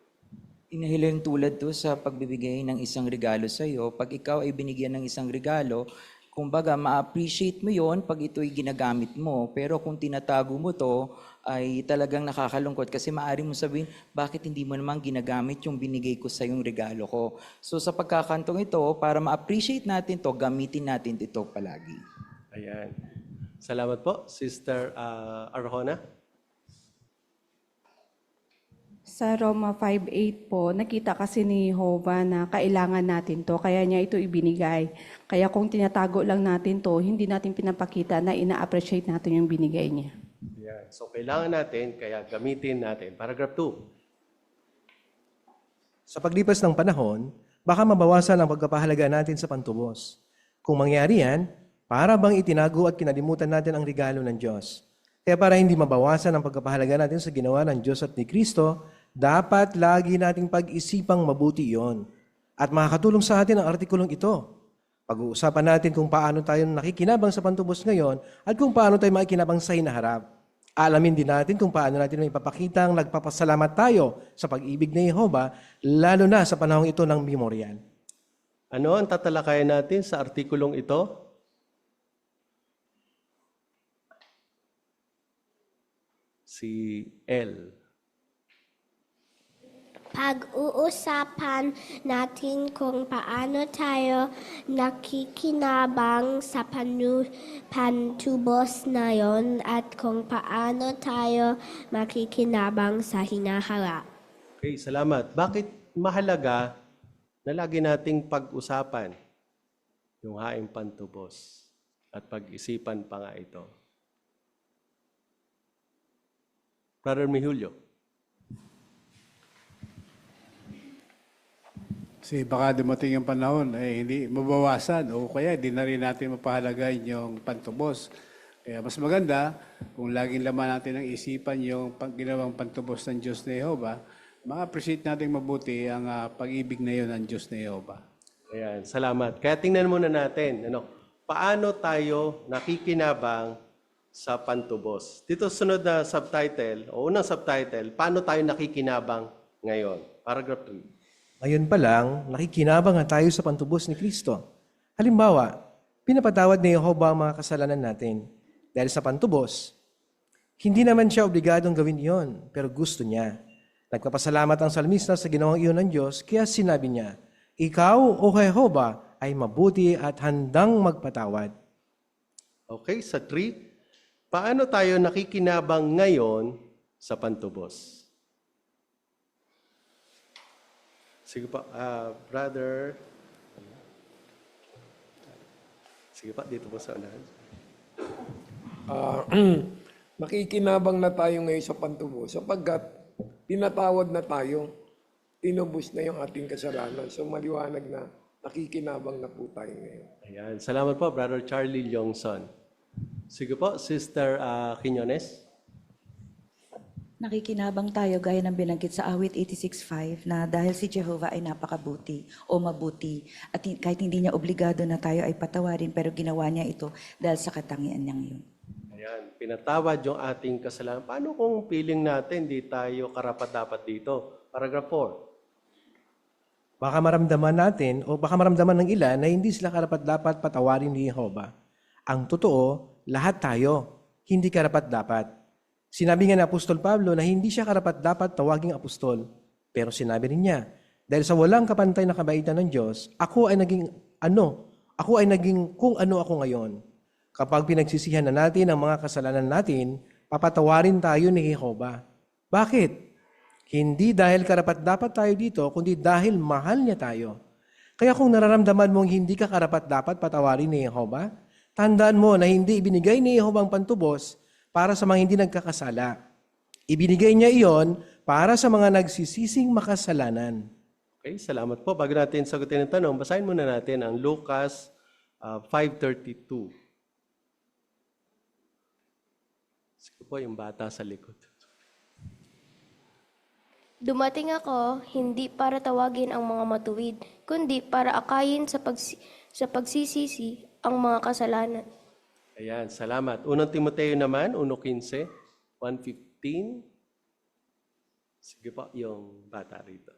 Inahiling tulad to sa pagbibigay ng isang regalo sa iyo. Pag ikaw ay binigyan ng isang regalo, kumbaga ma-appreciate mo yon pag ito'y ginagamit mo. Pero kung tinatago mo to, ay talagang nakakalungkot kasi maaari mo sabihin, bakit hindi mo naman ginagamit yung binigay ko sa yung regalo ko? So sa pagkakantong ito, para ma-appreciate natin to, gamitin natin ito palagi. Ayan. Salamat po, Sister Arjona. Sa Roma 5:8 po, nakita kasi ni Jehovah na kailangan natin to, kaya niya ito ibinigay. Kaya kung tinatago lang natin to, hindi natin pinapakita na ina-appreciate natin yung binigay niya. Ayan. So kailangan natin, kaya gamitin natin. Paragraph 2. Sa paglipas ng panahon, baka mabawasan ang pagkapahalaga natin sa pantubos. Kung mangyari yan, para bang itinago at kinalimutan natin ang regalo ng Diyos. Kaya para hindi mabawasan ang pagkapahalaga natin sa ginawa ng Diyos at ni Kristo, dapat lagi nating pag-isipang mabuti iyon. At makakatulong sa atin ang artikulong ito. Pag-uusapan natin kung paano tayo nakikinabang sa pantubos ngayon at kung paano tayo makikinabang sa hinaharap. Alamin din natin kung paano natin may papakitang nagpapasalamat tayo sa pag-ibig ni Jehova, lalo na sa panahong ito ng memorial. Ano ang tatalakayan natin sa artikulong ito? Si L. Pag-uusapan natin kung paano tayo nakikinabang sa pantubos na yon at kung paano tayo makikinabang sa hinaharap. Okay, salamat. Bakit mahalaga na lagi nating pag-usapan yung haing pantubos at pag-isipan pa nga ito? Brother Mihulio. Kasi baka dumating yung panahon, hindi mabawasan o kaya hindi na rin natin mapahalagain yung pantubos. Kaya mas maganda kung laging laman natin ang isipan yung ginawang pantubos ng Diyos na Jehova, ma-appreciate natin mabuti ang pag-ibig na yun ng Diyos na Jehova. Ayan, salamat. Kaya tingnan muna natin, paano tayo nakikinabang sa pantubos. Dito sunod na subtitle, o unang subtitle, paano tayo nakikinabang ngayon? Paragraph 3. Ngayon pa lang, nakikinabang nga tayo sa pantubos ni Kristo. Halimbawa, pinapatawad ni Jehova ang mga kasalanan natin. Dahil sa pantubos, hindi naman siya obligadong gawin iyon, pero gusto niya. Nagpapasalamat ang salmista sa ginawang iyon ng Diyos, kaya sinabi niya, Ikaw, O Jehova, ay mabuti at handang magpatawad. Okay, sa 3, paano tayo nakikinabang ngayon sa pantubos? Sige pa, brother. Sige pa, dito po sa unahan. Nakikinabang na tayo ngayon sa pantubos sapagkat tinatawad na tayo, tinubos na yung ating kasalanan. So maliwanag na nakikinabang na po tayo ngayon. Ayan, salamat po, Brother Charlie Lyongson. Sige po, Sister Quiñones. Nakikinabang tayo gaya ng binanggit sa awit 86.5 na dahil si Jehovah ay napakabuti o mabuti at kahit hindi niya obligado na tayo ay patawarin pero ginawa niya ito dahil sa katangian niyang yun. Ayan, pinatawad yung ating kasalanan. Paano kung feeling natin di tayo karapat-dapat dito? Paragraph 4. Baka maramdaman natin o baka maramdaman ng ilan na hindi sila karapat-dapat patawarin ni Jehovah. Ang totoo, lahat tayo hindi karapat-dapat. Sinabi nga ni Apostol Pablo na hindi siya karapat-dapat tawaging apostol. Pero sinabi rin niya, dahil sa walang kapantay na kabaitan ng Diyos, ako ay naging kung ano ako ngayon. Kapag pinagsisihan na natin ang mga kasalanan natin, papatawarin tayo ni Jehovah. Bakit? Hindi dahil karapat-dapat tayo dito, kundi dahil mahal niya tayo. Kaya kung nararamdaman mong hindi ka karapat-dapat patawarin ni Jehovah, tandaan mo na hindi ibinigay ni Jehovah ang pantubos para sa mga hindi nagkakasala. Ibinigay niya iyon para sa mga nagsisising makasalanan. Okay, salamat po. Bago natin sagutin ang tanong, basahin muna natin ang Lucas 5:32. Sige po, yung bata sa likod. Dumating ako hindi para tawagin ang mga matuwid, kundi para akayin sa pagsisisi ang mga kasalanan. Ayan, salamat. Unang Timoteo naman, 1:15, 1:15. Sige po, yung bata rito.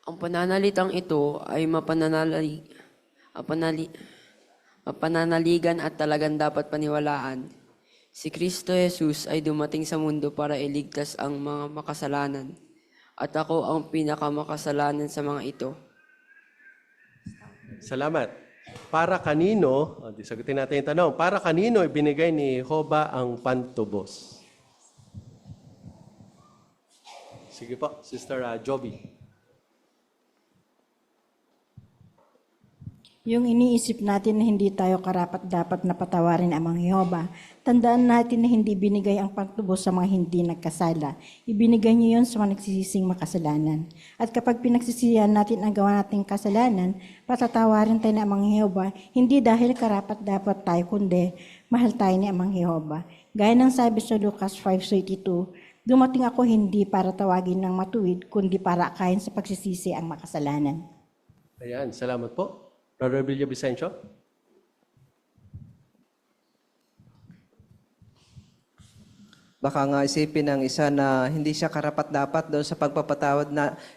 Ang pananalitang ito ay mapananaligan at talagang dapat paniwalaan. Si Kristo Jesus ay dumating sa mundo para iligtas ang mga makasalanan. At ako ang pinakamakasalanan sa mga ito. Salamat. Para kanino, sagutin natin yung tanong, para kanino ibinigay ni Jehovah ang pantubos? Sige po, Sister Joby. Yung iniisip natin na hindi tayo karapat-dapat na patawarin ang Jehovah, tandaan natin na hindi binigay ang pagtubos sa mga hindi nagkasala. Ibinigay niya yun sa mga nagsisising makasalanan. At kapag pinagsisihan natin ang gawa nating kasalanan, patatawarin tayo ng amang Jehovah, hindi dahil karapat-dapat tayo, kundi mahal tayo ni amang Jehovah. Gaya ng sabi sa Lucas 5:32, dumating ako hindi para tawagin ng matuwid, kundi para akayin sa pagsisisi ang makasalanan. Ayan, salamat po. Brother Billy Vicencio. Baka nga isipin ng isa na hindi siya karapat-dapat doon sa pagpapatawad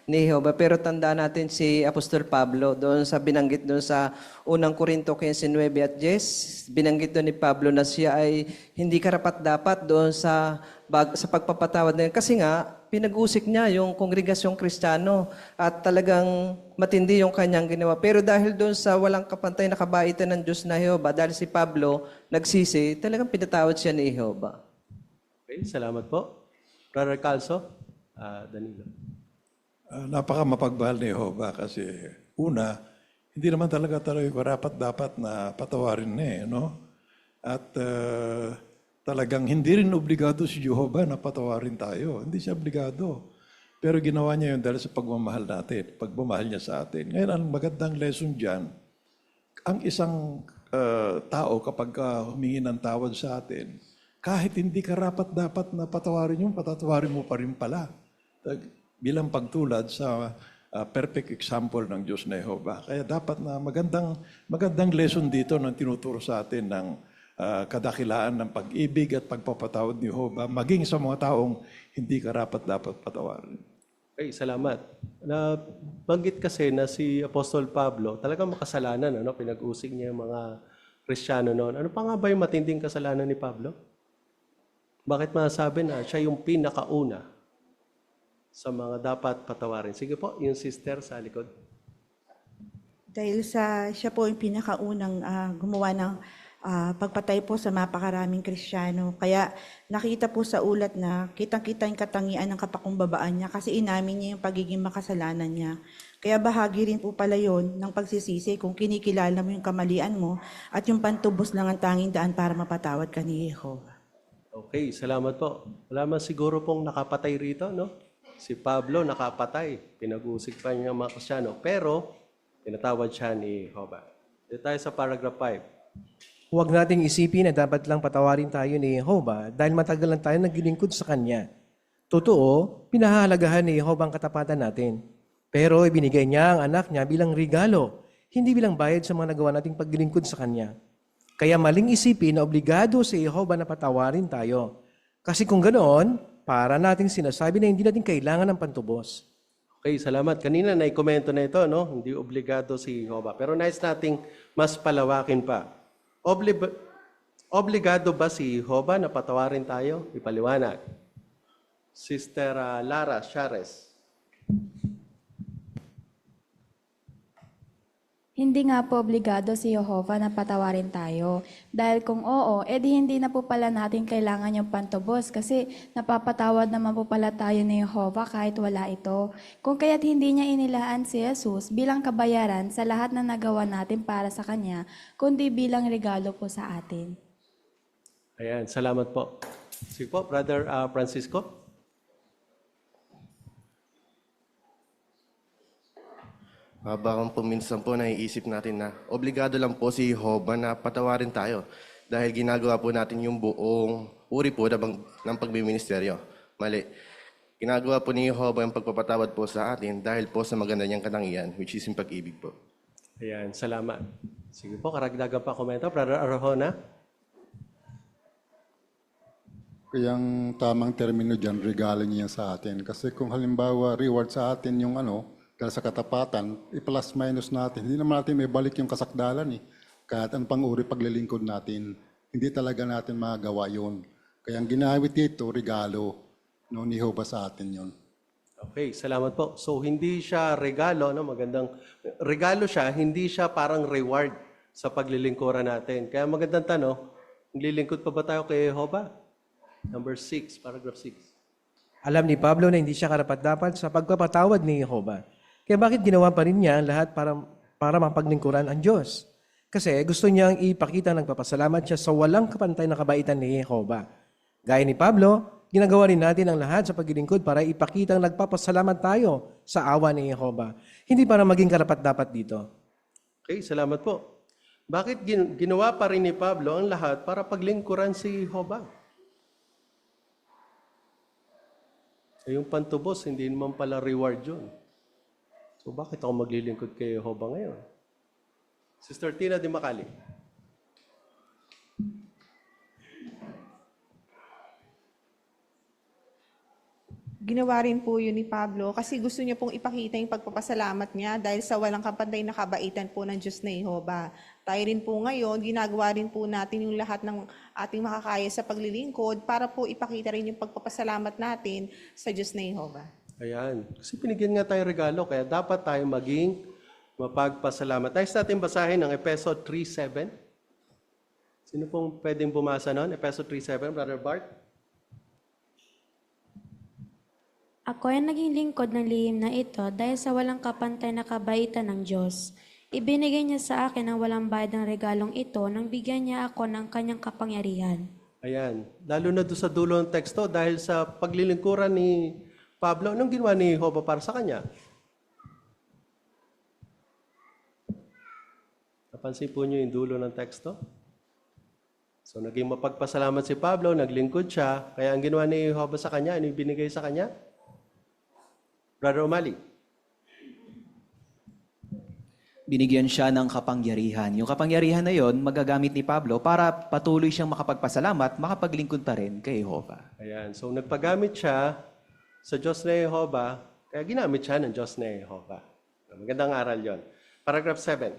ni Jehovah. Pero tandaan natin si Apostol Pablo doon sa binanggit doon sa unang Korinto 15:9 at 10. Binanggit doon ni Pablo na siya ay hindi karapat-dapat doon sa pagpapatawad na yun. Kasi nga, pinag-usik niya yung kongregasyong Kristiyano at talagang matindi yung kanyang ginawa. Pero dahil doon sa walang kapantay na kabaitan ng Diyos na Jehovah, dahil si Pablo nagsisi, talagang pinatawad siya ni Jehovah. Okay, salamat po. Brother Calso, Danilo. Napaka mapagmahal ni Jehovah kasi una, hindi naman talaga dapat na patawarin niya, no? At talagang hindi rin obligado si Jehovah na patawarin tayo. Hindi siya obligado. Pero ginawa niya yun dahil sa pagmamahal natin, pagmamahal niya sa atin. Ngayon, ang magandang lesson dyan, ang isang tao kapag humingi ng tawad sa atin, kahit hindi karapat-dapat na patawarin yung patatawarin mo pa rin pala. Bilang pagtulad sa perfect example ng Diyos na Jehovah. Kaya dapat na magandang lesson dito na tinuturo sa atin ng kadakilaan ng pag-ibig at pagpapatawad ni Jehovah, maging sa mga taong hindi karapat-dapat patawarin. Okay, salamat. Banggit kasi na si Apostol Pablo, talagang makasalanan, pinag-usig niya yung mga Kristiyano noon. Ano pa nga ba yung matinding kasalanan ni Pablo? Bakit masasabi na siya yung pinakauna sa mga dapat patawarin? Sige po, yung sister sa likod. Dahil siya po yung pinakaunang gumawa ng pagpatay po sa mapakaraming Kristiyano. Kaya nakita po sa ulat na kitang-kita yung katangian ng kapakumbabaan niya kasi inamin niya yung pagiging makasalanan niya. Kaya bahagi rin po pala yun ng pagsisisi kung kinikilala mo yung kamalian mo at yung pantubos lang ang tanging daan para mapatawad ka ni Jehovah. Okay, salamat po. Wala man siguro pong nakapatay rito, no? Si Pablo nakapatay. Pinag-uusig pa niya mga Kristiyano. Pero, pinatawad siya ni Jehovah. Dito tayo sa paragraph 5. Huwag nating isipin na dapat lang patawarin tayo ni Jehovah dahil matagal lang tayo naglilingkod sa Kanya. Totoo, pinahahalagahan ni Jehovah ang katapatan natin. Pero ibinigay niya ang anak niya bilang regalo, hindi bilang bayad sa mga nagawa nating paglilingkod sa Kanya. Kaya maling isipin na obligado si Jehovah na patawarin tayo. Kasi kung ganoon, para nating sinasabi na hindi natin kailangan ng pantubos. Okay, salamat. Kanina na-komento na ito, no? Hindi obligado si Jehovah. Pero nais nating mas palawakin pa. Obligado ba si Jehovah na patawarin tayo? Ipaliwanag. Sister Lara Chares. Hindi nga po obligado si Jehovah na patawarin tayo. Dahil kung oo, edi hindi na po pala natin kailangan yung pantubos kasi napapatawad naman po pala tayo ni Jehovah kahit wala ito. Kung kaya't hindi niya inilaan si Jesus bilang kabayaran sa lahat na nagawa natin para sa Kanya, kundi bilang regalo po sa atin. Ayan, salamat po. Sige po, Brother Francisco. Habang paminsan po naiisip natin na obligado lang po si Jehovah na patawarin tayo dahil ginagawa po natin yung buong uri po ng pagbiministeryo. Mali. Ginagawa po ni Jehovah yung pagpapatawad po sa atin dahil po sa maganda niyang katangian, which is yung pag-ibig po. Ayan, salamat. Sige po, karagdagan pa komento. Brother Arjona. Kayang tamang termino dyan, regalo niya sa atin. Kasi kung halimbawa reward sa atin yung dahil sa katapatan, i-plus minus natin. Hindi naman natin may balik yung kasakdalan eh. Kahit ang pang-uri paglilingkod natin, hindi talaga natin magawa yun. Kaya ang ginawit dito, regalo ni Jehovah sa atin yun. Okay, salamat po. So hindi siya regalo, magandang regalo siya, hindi siya parang reward sa paglilingkuran natin. Kaya magandang tanong, naglilingkod pa ba tayo kay Jehovah? Number 6, paragraph 6. Alam ni Pablo na hindi siya karapat-dapat sa pagpapatawad ni Jehovah. Kaya bakit ginawa pa rin niya ang lahat para mapaglingkuran ang Diyos? Kasi gusto niyang ipakita ng nagpapasalamat siya sa walang kapantay na kabaitan ni Jehovah. Gaya ni Pablo, ginagawa rin natin ang lahat sa paglilingkod para ipakita ang nagpapasalamat tayo sa awa ni Jehovah. Hindi para maging karapat-dapat dito. Okay, salamat po. Bakit ginawa pa rin ni Pablo ang lahat para paglingkuran si Jehovah? Yung pantubos, hindi naman pala reward yun. So bakit ako maglilingkod kay Jehovah ngayon? Sister Tina Di Macali. Ginawa rin po yun ni Pablo kasi gusto niya pong ipakita yung pagpapasalamat niya dahil sa walang kapantay na kabaitan po ng Diyos na Jehovah. Tayo rin po ngayon, ginagawa rin po natin yung lahat ng ating makakaya sa paglilingkod para po ipakita rin yung pagpapasalamat natin sa Diyos na Jehovah. Ayan. Kasi pinigyan nga tayo regalo, kaya dapat tayo maging mapagpasalamat. Nais natin basahin ang Efeso 3:7. Sino pong pwedeng bumasa nun? Efeso 3:7, Brother Bart? Ako ay naging lingkod ng lihim na ito dahil sa walang kapantay na kabaitan ng Diyos. Ibinigay niya sa akin ang walang bayad ng regalong ito nang bigyan niya ako ng kanyang kapangyarihan. Ayan. Lalo na doon sa dulo ng teksto, dahil sa paglilingkuran ni Pablo, anong ginawa ni Jehovah para sa kanya? Napansin po niyo yung dulo ng teksto? So, naging mapagpasalamat si Pablo, naglingkod siya, kaya ang ginawa ni Jehovah sa kanya, ano yung binigay sa kanya? Brother O'Malley. Binigyan siya ng kapangyarihan. Yung kapangyarihan na yon magagamit ni Pablo para patuloy siyang makapagpasalamat, makapaglingkod pa rin kay Jehovah. Ayan. So, nagpagamit siya sa Diyos na Jehovah, kaya ginamit siya ng Diyos na Jehovah. Magandang aral yon. Paragraph 7.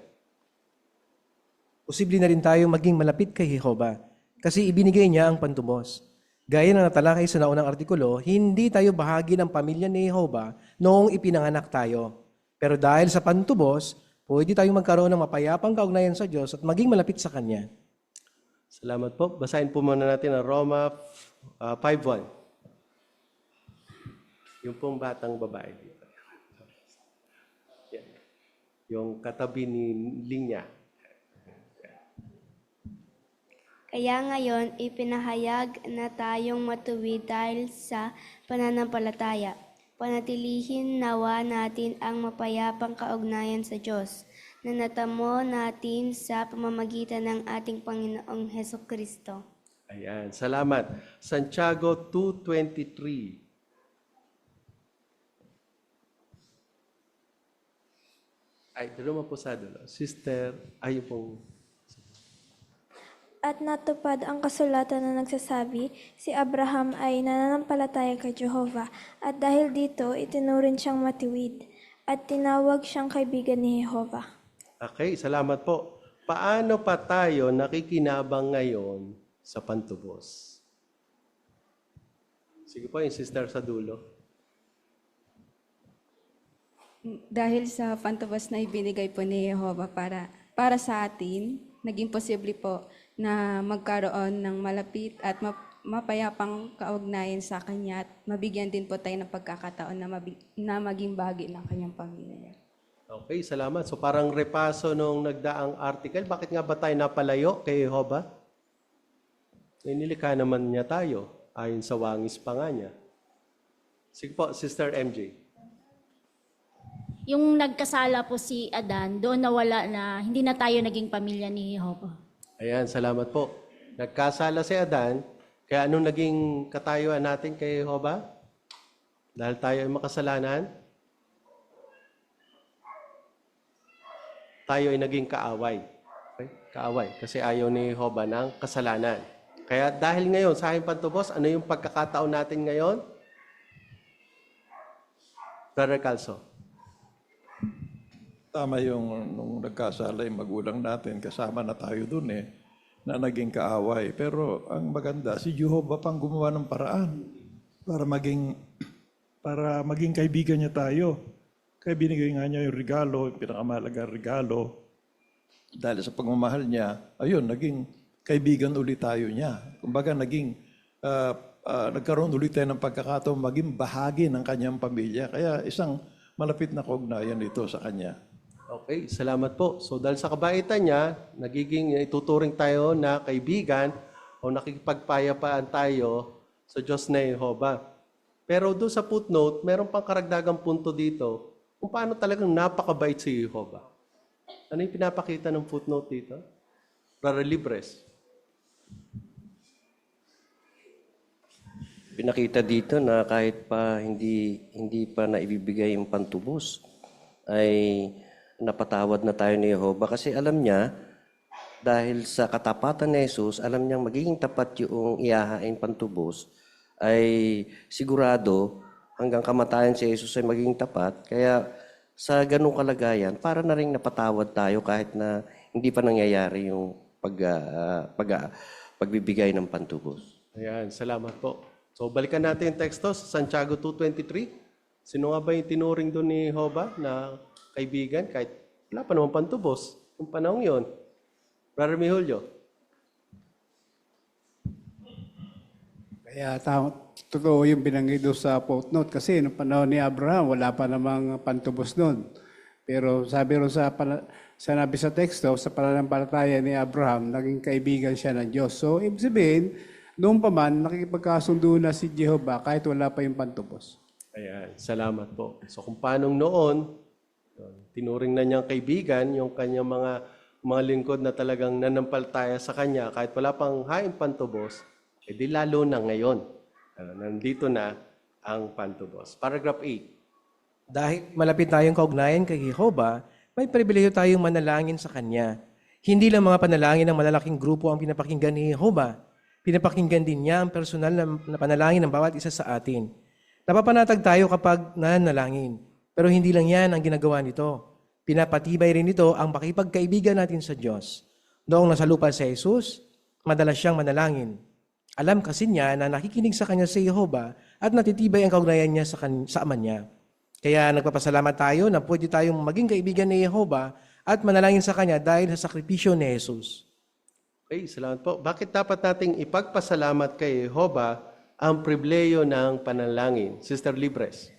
Posible na rin tayo maging malapit kay Jehovah kasi ibinigay niya ang pantubos. Gaya na natalakay sa naunang artikulo, hindi tayo bahagi ng pamilya ni Jehovah noong ipinanganak tayo. Pero dahil sa pantubos, pwede tayong magkaroon ng mapayapang kaugnayan sa Diyos at maging malapit sa Kanya. Salamat po. Basahin po muna natin ang Roma 5:1. Yung pong batang babae dito. Yan. Yung katabi ni Linya. Kaya ngayon, ipinahayag na tayong matuwid dahil sa pananampalataya. Panatilihin nawa natin ang mapayapang kaugnayan sa Diyos na natamo natin sa pamamagitan ng ating Panginoong Heso Kristo. Ayan, salamat. Santiago 2:23. Ay, dulo po sa dulo. Sister, ayun pong... At natupad ang kasulatan na nagsasabi, si Abraham ay nananampalataya kay Jehovah, at dahil dito itinuring siyang matiwid, at tinawag siyang kaibigan ni Jehovah. Okay, salamat po. Paano pa tayo nakikinabang ngayon sa pantubos? Sige po, yung sister sa dulo. Dahil sa pantubos na ibinigay po ni Jehovah para sa atin, naging posible po na magkaroon ng malapit at mapayapang kaugnayan sa Kanya at mabigyan din po tayo ng pagkakataon na maging bahagi ng Kanyang pamilya. Okay, salamat. So parang repaso nung nagdaang article, bakit nga ba tayo napalayo kay Jehovah? Nilikha naman niya tayo, ayon sa wangis pa nga niya. Sige po, Sister MJ. Yung nagkasala po si Adan, doon nawala na hindi na tayo naging pamilya ni Jehovah. Ayan, salamat po. Nagkasala si Adan, kaya anong naging katayuan natin kay Jehovah? Dahil tayo ay makasalanan, tayo ay naging kaaway. Okay? Kaaway, kasi ayaw ni Jehovah ng kasalanan. Kaya dahil ngayon, sa aking pantubos, ano yung pagkakataon natin ngayon? Brother Calso. Tama yung nung nagkasala yung magulang natin, kasama na tayo dun na naging kaaway. Pero ang maganda, si Jehovah pang gumawa ng paraan para maging kaibigan niya tayo. Kaya binigay nga niya yung regalo, yung pinakamahalagang regalo. Dahil sa pagmamahal niya, ayun, naging kaibigan ulit tayo niya. Kumbaga, nagkaroon ulit tayo ng pagkakataon maging bahagi ng kanyang pamilya. Kaya isang malapit na kaugnayan ito sa kanya. Okay, salamat po. So dahil sa kabaitan niya, ituturing tayo na kaibigan o nakikipagpayapaan tayo sa Diyos na Jehovah. Pero doon sa footnote, meron pang karagdagang punto dito kung paano talagang napakabait si Jehovah. Ano yung pinapakita ng footnote dito? Brother Libres. Pinakita dito na kahit pa hindi pa naibibigay yung pantubos, ay napatawad na tayo ni Jehovah kasi alam niya, dahil sa katapatan ni Jesus, alam niyang magiging tapat yung ihahain pantubos, ay sigurado hanggang kamatayan si Jesus ay magiging tapat. Kaya sa ganung kalagayan, para na rin napatawad tayo kahit na hindi pa nangyayari yung pagbibigay ng pantubos. Ayan, salamat po. So balikan natin yung teksto sa Santiago 2:23. Sino nga ba yung tinuring doon ni Jehovah na kaibigan kahit wala pa naman pantubos yung panahon yon? Brother Mihulio. Kaya totoo yung binanggit doon sa footnote kasi noong panahon ni Abraham, wala pa namang pantubos doon. Pero sabi rin sanabi sa teksto, sa pananampalataya ni Abraham, naging kaibigan siya ng Diyos. So, ibig sabihin, noon pa man, nakikipagkasundo na si Jehovah kahit wala pa yung pantubos. Ayan, salamat po. So kung paanong noon, tinuring na niyang kaibigan yung kanyang mga lingkod na talagang nanampalataya sa kanya kahit wala pang haing pantubos, edi lalo na ngayon. Nandito na ang pantubos. Paragraph 8. Dahil malapit tayong kaugnayan kay Jehovah, may pribilehiyo tayong manalangin sa Kanya. Hindi lang mga panalangin ng malalaking grupo ang pinapakinggan ni Jehovah. Pinapakinggan din niya ang personal na panalangin ng bawat isa sa atin. Napapanatag tayo kapag nanalangin. Pero hindi lang yan ang ginagawa nito. Pinapatibay rin nito ang pakipagkaibigan natin sa Diyos. Noong nasa lupa si Jesus, madalas siyang manalangin. Alam kasi niya na nakikinig sa kanya si Jehovah at natitibay ang kaugnayan niya sa Ama niya. Kaya nagpapasalamat tayo na pwede tayong maging kaibigan ni Jehovah at manalangin sa kanya dahil sa sakripisyo ni Jesus. Okay, salamat po. Bakit dapat nating ipagpasalamat kay Jehovah ang pribileyo ng panalangin? Sister Libres.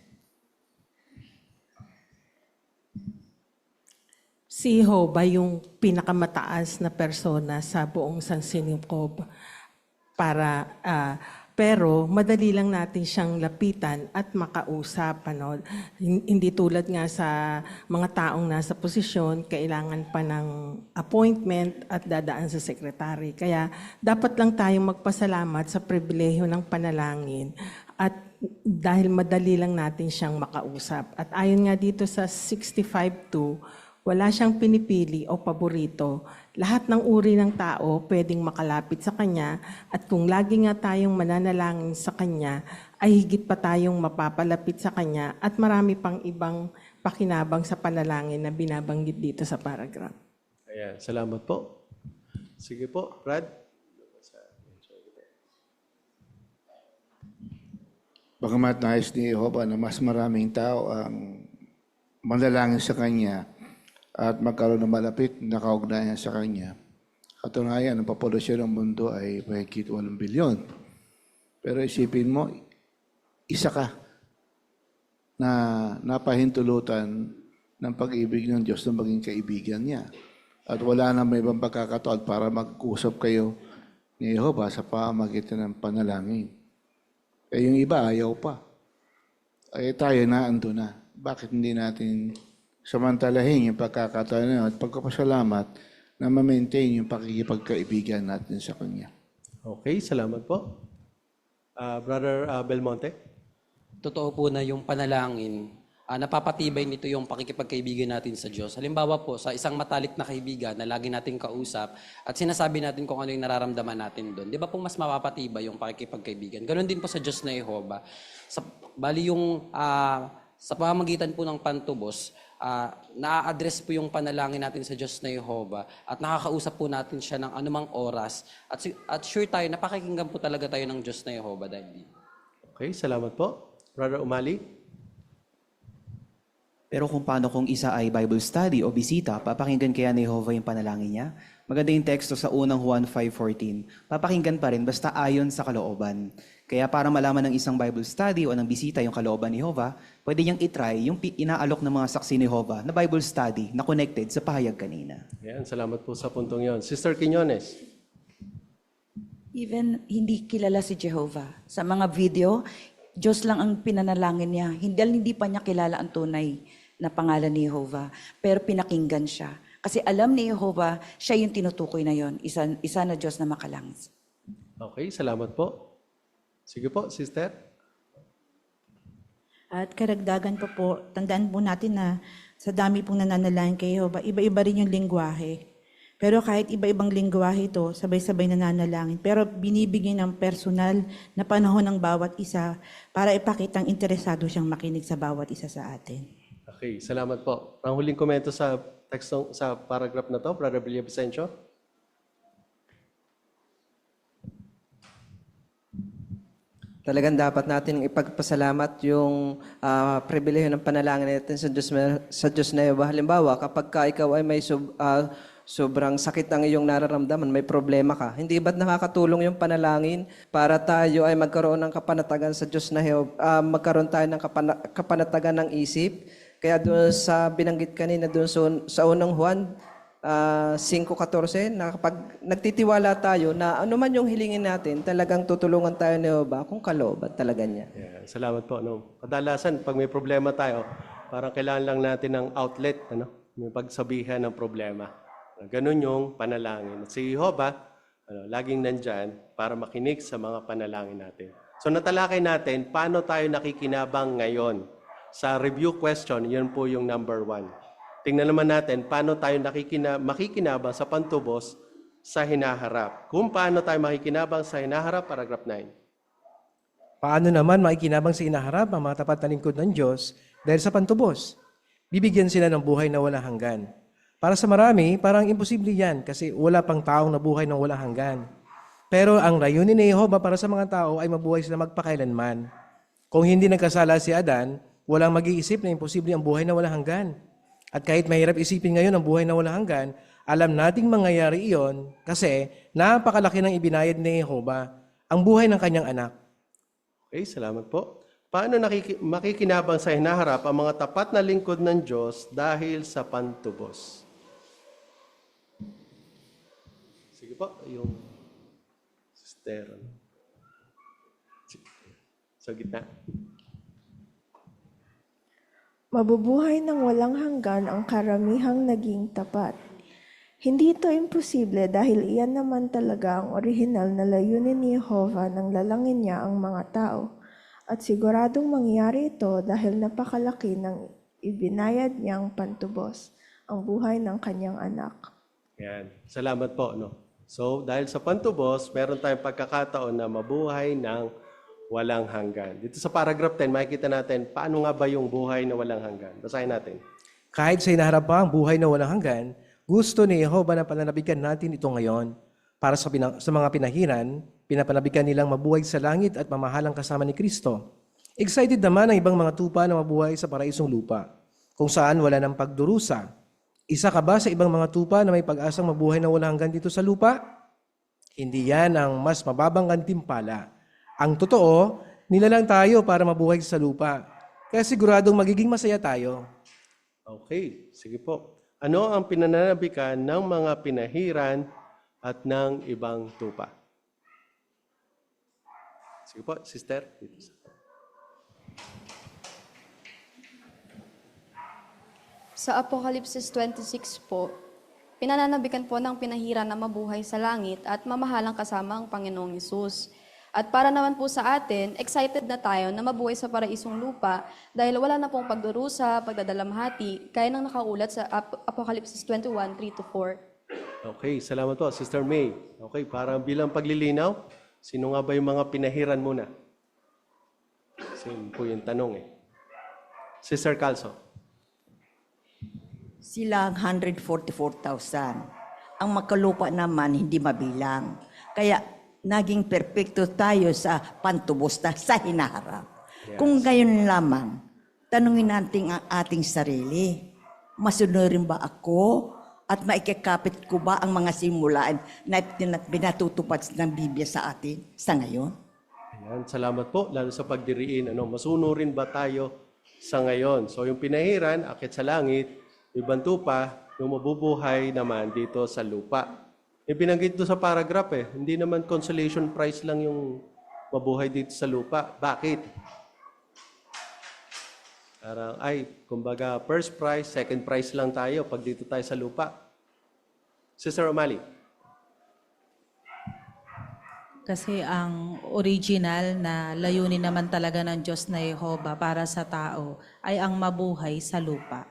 Si Jehovah yung pinakamataas na persona sa buong sansinukob para Pero madali lang natin siyang lapitan at makausap. Ano? Hindi tulad nga sa mga taong nasa posisyon, kailangan pa ng appointment at dadaan sa sekretary. Kaya dapat lang tayong magpasalamat sa pribilehiyo ng panalangin at dahil madali lang natin siyang makausap. At ayon nga dito sa 65:2, wala siyang pinipili o paborito. Lahat ng uri ng tao pwedeng makalapit sa Kanya at kung lagi nga tayong mananalangin sa Kanya, ay higit pa tayong mapapalapit sa Kanya at marami pang ibang pakinabang sa panalangin na binabanggit dito sa paragraph. Ayan, salamat po. Sige po, Brad. Bagamat nais ni Jehovah na mas maraming tao ang manalangin sa Kanya at magkaroon ng malapit na kaugnayan sa Kanya. Katunayan, ang populasyon ng mundo ay mahigit 8 bilyon. Pero isipin mo, isa ka na napahintulutan ng pag-ibig ng Diyos na maging kaibigan niya. At wala na may ibang pagkakataon para mag-usap kayo ni Jehovah sa pamamagitan ng panalangin. Eh yung iba, ayaw pa. Ay tayo na ando na. Bakit hindi natin samantalahin yung pagkakataon na at pagkapasalamat na ma-maintain yung pakikipagkaibigan natin sa Kanya? Okay, salamat po. Brother Belmonte? Totoo po na yung panalangin, napapatibay nito yung pakikipagkaibigan natin sa Diyos. Halimbawa po, sa isang matalik na kaibigan na lagi natin kausap at sinasabi natin kung ano yung nararamdaman natin doon. Di ba po mas mapapatibay yung pakikipagkaibigan? Ganon din po sa Diyos na Jehovah. Bali yung sa pamamagitan po ng pantubos, na-address po yung panalangin natin sa Diyos na Jehovah at nakakausap po natin siya ng anumang oras at sure tayo, napakikinggan po talaga tayo ng Diyos na Jehovah dahil dito. Okay, salamat po. Brother Umali? Pero kung paano kung isa ay Bible study o bisita, papakinggan kaya ni Jehovah yung panalangin niya? Maganda yung teksto sa unang Juan 5:14. Papakinggan pa rin basta ayon sa kalooban. Kaya para malaman ng isang Bible study o ng bisita yung kalooban ni Jehovah, pwede niyang itry yung inaalok ng mga saksi ni Jehovah na Bible study na connected sa pahayag kanina. Ayan, salamat po sa puntong yon. Sister Quiñones? Even hindi kilala si Jehovah. Sa mga video, Diyos lang ang pinanalangin niya. Hindi pa niya kilala ang tunay na pangalan ni Jehovah. Pero pinakinggan siya. Kasi alam ni Jehovah, siya yung tinutukoy na yon. Isa na Diyos na makalangit. Okay, salamat po. Sige po, sister. At karagdagan pa po, tandaan po natin na sa dami pong nananalangin kay Jehovah, iba-iba rin yung lingwahe. Pero kahit iba-ibang lingwahe ito, sabay-sabay nananalangin. Pero binibigyan ng personal na panahon ng bawat isa para ipakitang interesado siyang makinig sa bawat isa sa atin. Okay, salamat po. Ang huling komento sa tekstong sa paragraph na to, Brother Villavicencio. Talagang dapat natin ipagpasalamat yung pribilehiyo ng panalangin natin sa Diyos na Jehovah. Halimbawa, kapag ikaw ay may sobrang sakit ang iyong nararamdaman, may problema ka, hindi ba't nakakatulong yung panalangin para tayo ay magkaroon ng kapanatagan sa Diyos na Jehovah, magkaroon tayo ng kapanatagan ng isip? Kaya doon sa binanggit kanina doon sa unang Juan 5:14, na kapag nagtitiwala tayo na ano man yung hilingin natin, talagang tutulungan tayo ni Jehovah kung kalooban talaga niya. Yeah, salamat po. No? Kadalasan, pag may problema tayo, parang kailangan lang natin ng outlet, may pagsabihan ng problema. Ganun yung panalangin. At si Jehovah, laging nandyan para makinig sa mga panalangin natin. So natalakay natin, paano tayo nakikinabang ngayon? Sa review question, yun po yung number 1. Tingnan naman natin, paano tayo makikinabang sa pantubos sa hinaharap. Kung paano tayo makikinabang sa hinaharap, paragraph 9. Paano naman makikinabang sa hinaharap ang mga tapat na lingkod ng Diyos dahil sa pantubos? Bibigyan sila ng buhay na walang hanggan. Para sa marami, parang imposible yan kasi wala pang taong nabuhay ng walang hanggan. Pero ang layunin ni Jehovah para sa mga tao ay mabuhay sila magpakailanman. Kung hindi nagkasala si Adan, walang mag-iisip na imposible ang buhay na walang hanggan. At kahit mahirap isipin ngayon ang buhay na walang hanggan, alam nating mangyayari iyon kasi napakalaki ng ibinayad ni Jehovah, ang buhay ng kanyang anak. Okay, salamat po. Paano makikinabang sa hinaharap ang mga tapat na lingkod ng Diyos dahil sa pantubos? Sige po, yung sister. Sa gitna. Mabubuhay ng walang hanggan ang karamihang naging tapat. Hindi ito imposible dahil iyan naman talaga ang orihinal na layunin ni Jehovah nang lalangin niya ang mga tao. At siguradong mangyari ito dahil napakalaki ng ibinayad niyang pantubos, ang buhay ng kanyang anak. Yan. Salamat po. No? So, dahil sa pantubos, meron tayong pagkakataon na mabuhay ng walang hanggan. Dito sa paragraph 10, makikita natin paano nga ba yung buhay na walang hanggan. Basahin natin. Kahit sa hinaharap pa ang buhay na walang hanggan, gusto ni Jehovah na pananabikan natin ito ngayon. Para sa mga pinahiran, pinapanabikan nilang mabuhay sa langit at mamahalang kasama ni Kristo. Excited naman ang ibang mga tupa na mabuhay sa paraisong lupa, kung saan wala ng pagdurusa. Isa ka ba sa ibang mga tupa na may pag-asang mabuhay na walang hanggan dito sa lupa? Hindi yan ang mas mababang gantimpala. Ang totoo, nilalang tayo para mabuhay sa lupa. Kaya siguradong magiging masaya tayo. Okay, sige po. Ano ang pinananabikan ng mga pinahiran at ng ibang tupa? Sige po, sister. Sa Apokalipsis 26 po, pinananabikan po ng pinahiran na mabuhay sa langit at mamahalang kasama ang Panginoong Hesus. At para naman po sa atin, excited na tayo na mabuhay sa paraisong lupa dahil wala na pong pagdurusa, pagdadalamhati, kaya nang nakaulat sa Apokalipsis 21:3-4. Okay, salamat po, Sister May. Okay, para bilang paglilinaw, sino nga ba yung mga pinahiran muna? Kasi yun po yung tanong eh. Sister Calso. Sila ang 144,000. Ang makalupa naman hindi mabilang. Kaya naging perpekto tayo sa pantubos na sa hinaharap. Yes. Kung gayon lamang, tanungin natin ang ating sarili. Masunurin ba ako? At maikakapit ko ba ang mga simulaan na binatutupad ng Biblia sa atin sa ngayon? Ayan, salamat po, lalo sa pagdiriin. Masunurin ba tayo sa ngayon? So yung pinahiran, akit sa langit, ibang tupa, yung mabubuhay naman dito sa lupa. Binanggit doon sa paragraph hindi naman consolation prize lang yung mabuhay dito sa lupa. Bakit? Parang, kumbaga, first prize, second prize lang tayo pag dito tayo sa lupa. Sister O'Malley. Kasi ang original na layunin naman talaga ng Diyos na Jehovah para sa tao ay ang mabuhay sa lupa.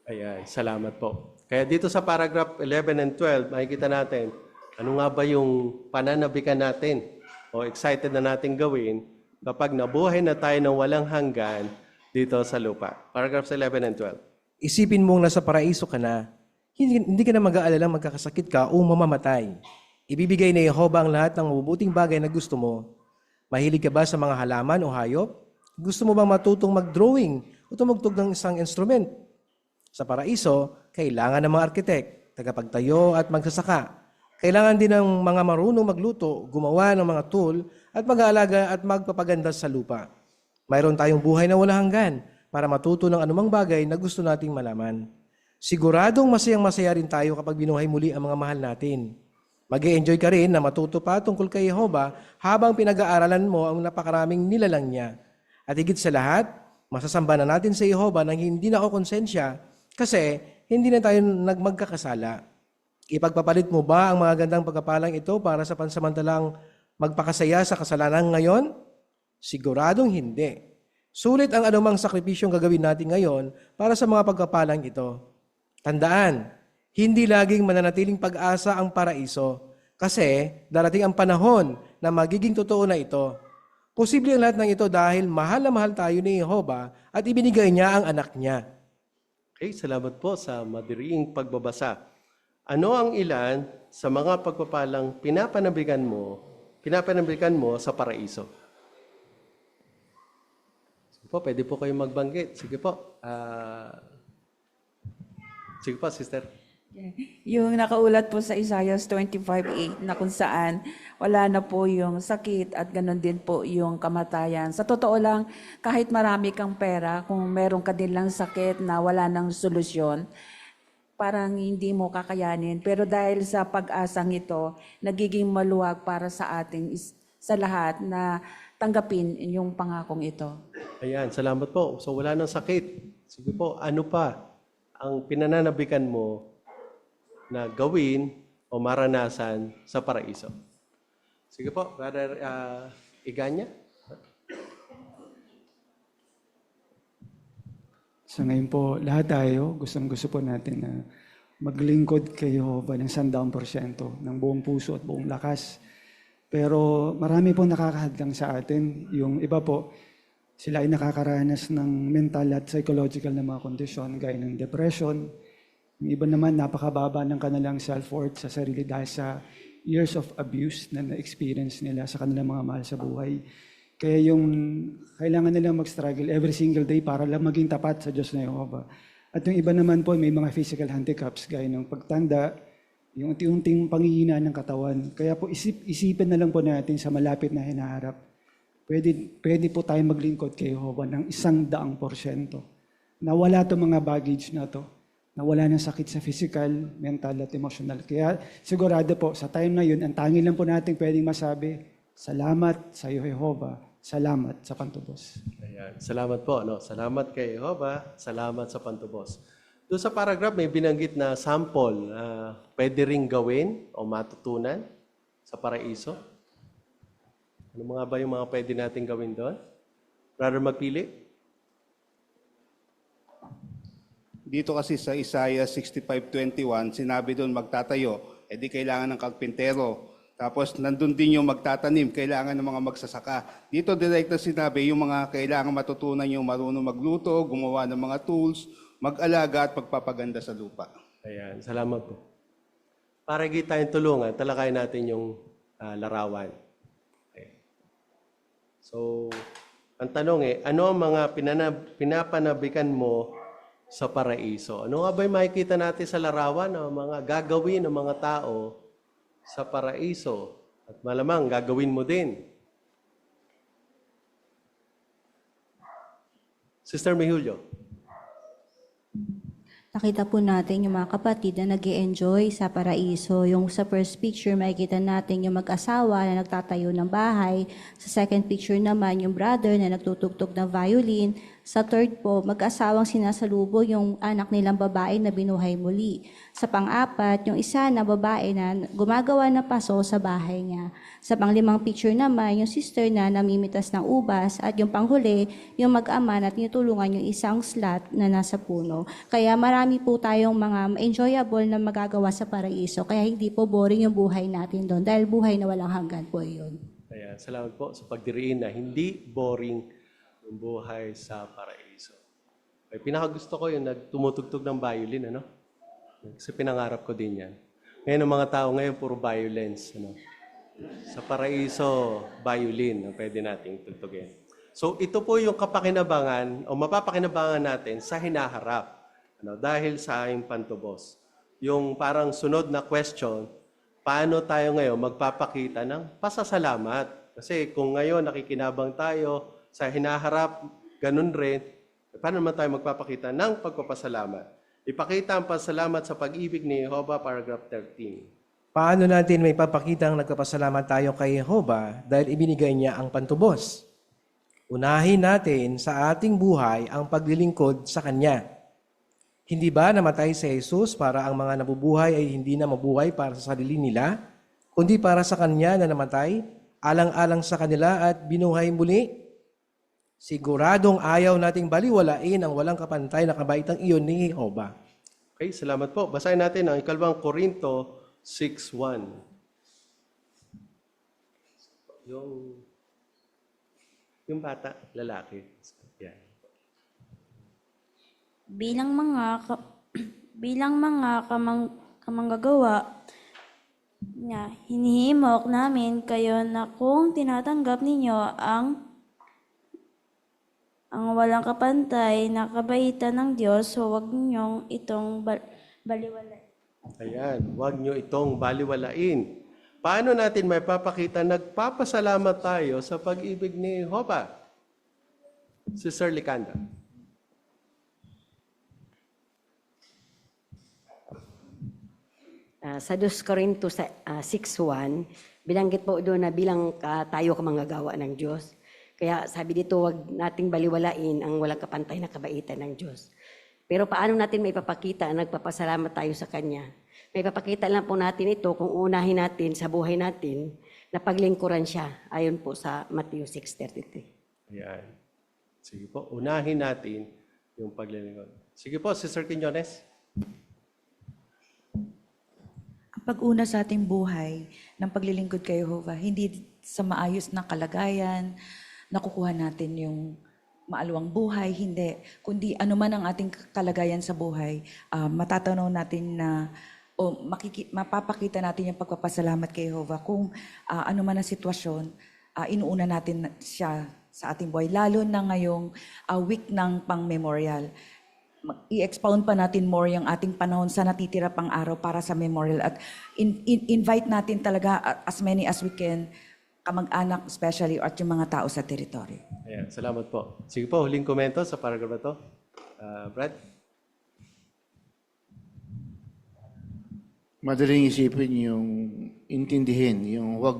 Ayan, salamat po. Kaya dito sa paragraph 11 and 12, makikita natin, ano nga ba yung pananabikan natin o excited na natin gawin kapag nabuhay na tayo ng walang hanggan dito sa lupa? Paragraphs 11 and 12. Isipin mong nasa paraiso ka na, hindi ka na mag-aalala magkakasakit ka o mamamatay. Ibibigay ni Jehovah ang lahat ng mabubuting bagay na gusto mo. Mahilig ka ba sa mga halaman o hayop? Gusto mo bang matutong mag-drawing o tumugtog ng isang instrument? Sa paraiso, kailangan ng mga arkitek, tagapagtayo at magsasaka. Kailangan din ng mga marunong magluto, gumawa ng mga tool, at mag-aalaga at magpapaganda sa lupa. Mayroon tayong buhay na walang hanggan para matuto ng anumang bagay na gusto nating malaman. Siguradong masayang-masaya rin tayo kapag binuhay muli ang mga mahal natin. Mag-e-enjoy ka rin na matuto pa tungkol kay Jehovah habang pinag-aaralan mo ang napakaraming nilalang niya. At higit sa lahat, masasamba na natin sa Jehovah nang hindi na ako konsensya kasi hindi na tayo magkakasala. Ipagpapalit mo ba ang mga gandang pagkapalang ito para sa pansamantalang magpakasaya sa kasalanan ngayon? Siguradong hindi. Sulit ang anumang sakripisyong gagawin natin ngayon para sa mga pagkapalang ito. Tandaan, hindi laging mananatiling pag-asa ang paraiso kasi darating ang panahon na magiging totoo na ito. Posible ang lahat ng ito dahil mahal na mahal tayo ni Jehovah at ibinigay niya ang anak niya. Okay, salamat po sa madiriing pagbabasa. Ano ang ilan sa mga pagpapalang pinapanabikan mo sa paraiso? Sige po, pwede po kayong magbanggit. Sige po. Sige po, sister. Yung nakaulat po sa Isaiah 25:8 na kung saan wala na po yung sakit at ganoon din po yung kamatayan. Sa totoo lang, kahit marami kang pera, kung meron ka din lang sakit na wala nang solusyon, parang hindi mo kakayanin. Pero dahil sa pag-asang ito, nagiging maluwag para sa atin sa lahat na tanggapin yung pangakong ito. Ayan, salamat po. So wala nang sakit. Sige po, ano pa ang pinananabikan mo na gawin o maranasan sa paraiso? Sige po, Brother Iganya. So ngayon po, lahat tayo, gustong-gusto po natin na maglingkod kay Jehovah ng 100% ng buong puso at buong lakas. Pero marami po nakakahadlang sa atin. Yung iba po, sila ay nakakaranas ng mental at psychological na mga kondisyon, gaya ng depression. Yung iba naman, napakababa ng kanilang self-worth sa sarili dahil sa years of abuse na na-experience nila sa kanilang mga mahal sa buhay. Kaya yung kailangan nilang mag-struggle every single day para lang maging tapat sa Diyos na Jehovah. At yung iba naman po, may mga physical handicaps gaya ng pagtanda, yung unti-unting pangihina ng katawan. Kaya po isipin na lang po natin sa malapit na hinaharap. Pwede po tayo maglingkod kay Jehovah ng 100%. Nawala itong mga baggage na to. Nawala ng sakit sa physical, mental at emotional. Kaya sigurado po, sa time na yun, ang tanging lang po natin pwedeng masabi, salamat sa iyo, Jehovah. Salamat sa pantubos. Ayan. Salamat po. No? Salamat kay Jehovah. Salamat sa pantubos. Doon sa paragraph, may binanggit na sample na pwede ring gawin o matutunan sa paraiso. Ano mga ba yung mga pwede natin gawin doon? Brother, magpili? Dito kasi sa Isaiah 65:21, sinabi doon magtatayo, edi kailangan ng kalpintero. Tapos nandun din yung magtatanim, kailangan ng mga magsasaka. Dito direct na sinabi yung mga kailangan matutunan yung marunong magluto, gumawa ng mga tools, mag-alaga at magpapaganda sa lupa. Ayan, salamat po. Para hindi tayong tulungan, talakayin natin yung larawan. Okay. So, ang tanong ano ang mga pinapanabikan mo sa paraiso? Ano nga ba yung makikita natin sa larawan? Ang mga gagawin ng mga tao sa paraiso? At malamang gagawin mo din. Sister Mihulio. Nakita po natin yung mga kapatid na nag-i-enjoy sa paraiso. Yung sa first picture, makikita natin yung mag-asawa na nagtatayo ng bahay. Sa second picture naman, yung brother na nagtutugtog ng violin. Sa third po, mag-asawang sinasalubo yung anak nilang babae na binuhay muli. Sa pang-apat, yung isa na babae na gumagawa ng paso sa bahay niya. Sa pang-limang picture naman, yung sister na namimitas ng ubas. At yung panghuli, yung mag-ama na tinutulungan yung isang slot na nasa puno. Kaya marami po tayong mga enjoyable na magagawa sa paraiso. Kaya hindi po boring yung buhay natin doon. Dahil buhay na walang hanggan po yun. Ayan, salamat po sa pagdiriin na hindi boring yung buhay sa paraiso. Ay, pinakagusto ko yung nagtumutugtog ng violin, ano? Kasi pinangarap ko din yan. Ngayon, ang mga tao ngayon, puro violence, ano? Sa paraiso, violin ang pwede nating tugtugin. So, ito po yung kapakinabangan o mapapakinabangan natin sa hinaharap. Ano? Dahil sa aking pantubos. Yung parang sunod na question, paano tayo ngayon magpapakita ng pasasalamat? Kasi kung ngayon nakikinabang tayo sa hinaharap, ganun rin, paano naman tayo magpapakita ng pagpapasalamat? Ipakita ang pasalamat sa pag-ibig ni Jehovah, paragraph 13. Paano natin may papakitang nagpapasalamat tayo kay Jehovah dahil ibinigay niya ang pantubos? Unahin natin sa ating buhay ang paglilingkod sa Kanya. Hindi ba namatay si Jesus para ang mga nabubuhay ay hindi na mabuhay para sa sarili nila, kundi para sa Kanya na namatay, alang-alang sa kanila at binuhay muli? Siguradong ayaw nating baliwalain ang walang kapantay na kabaitang iyon ni Jehovah. Okay, salamat po. Basahin natin ang 2 Korinto 6:1. Yung bata, lalaki. Yan. Bilang mga kamanggagawa niya, hinihimok namin kayo na kung tinatanggap ninyo ang walang kapantay na kabaitan ng Diyos, so huwag niyong itong baliwalain. Ayan, huwag nyo itong baliwalain. Paano natin may papakita nagpapasalamat tayo sa pag-ibig ni Jehovah? Sister Licanda. Sa 2 Korinto 6:1, binanggit po doon na bilang tayo kamanggagawa ng Diyos. Kaya sabi dito, wag nating baliwalain ang walang kapantay na kabaitan ng Diyos. Pero paano natin may papakita na nagpapasalamat tayo sa Kanya? May papakita lang po natin ito kung unahin natin sa buhay natin na paglingkuran siya ayon po sa Matthew 6:33. Ayan. Sige po, unahin natin yung paglilingkod. Sige po, Sister Quiñones. Ang pag-una sa ating buhay ng paglilingkod kay Jehovah, hindi sa maayos na kalagayan, nakukuha natin yung maalwang buhay, hindi. Kundi anuman ang ating kalagayan sa buhay, matatanaw natin na mapapakita natin yung pagpapasalamat kay Jehovah kung ano man ang sitwasyon, inuuna natin siya sa ating buhay. Lalo na ngayong week ng pang-memorial. I-expound pa natin more yung ating panahon sa natitira pang araw para sa memorial at invite natin talaga as many as we can, kamag-anak especially at yung mga tao sa teritoryo. Ayan, salamat po. Sige po, huling komento sa paragraph na to. Brad? Madaling isipin yung intindihin, yung huwag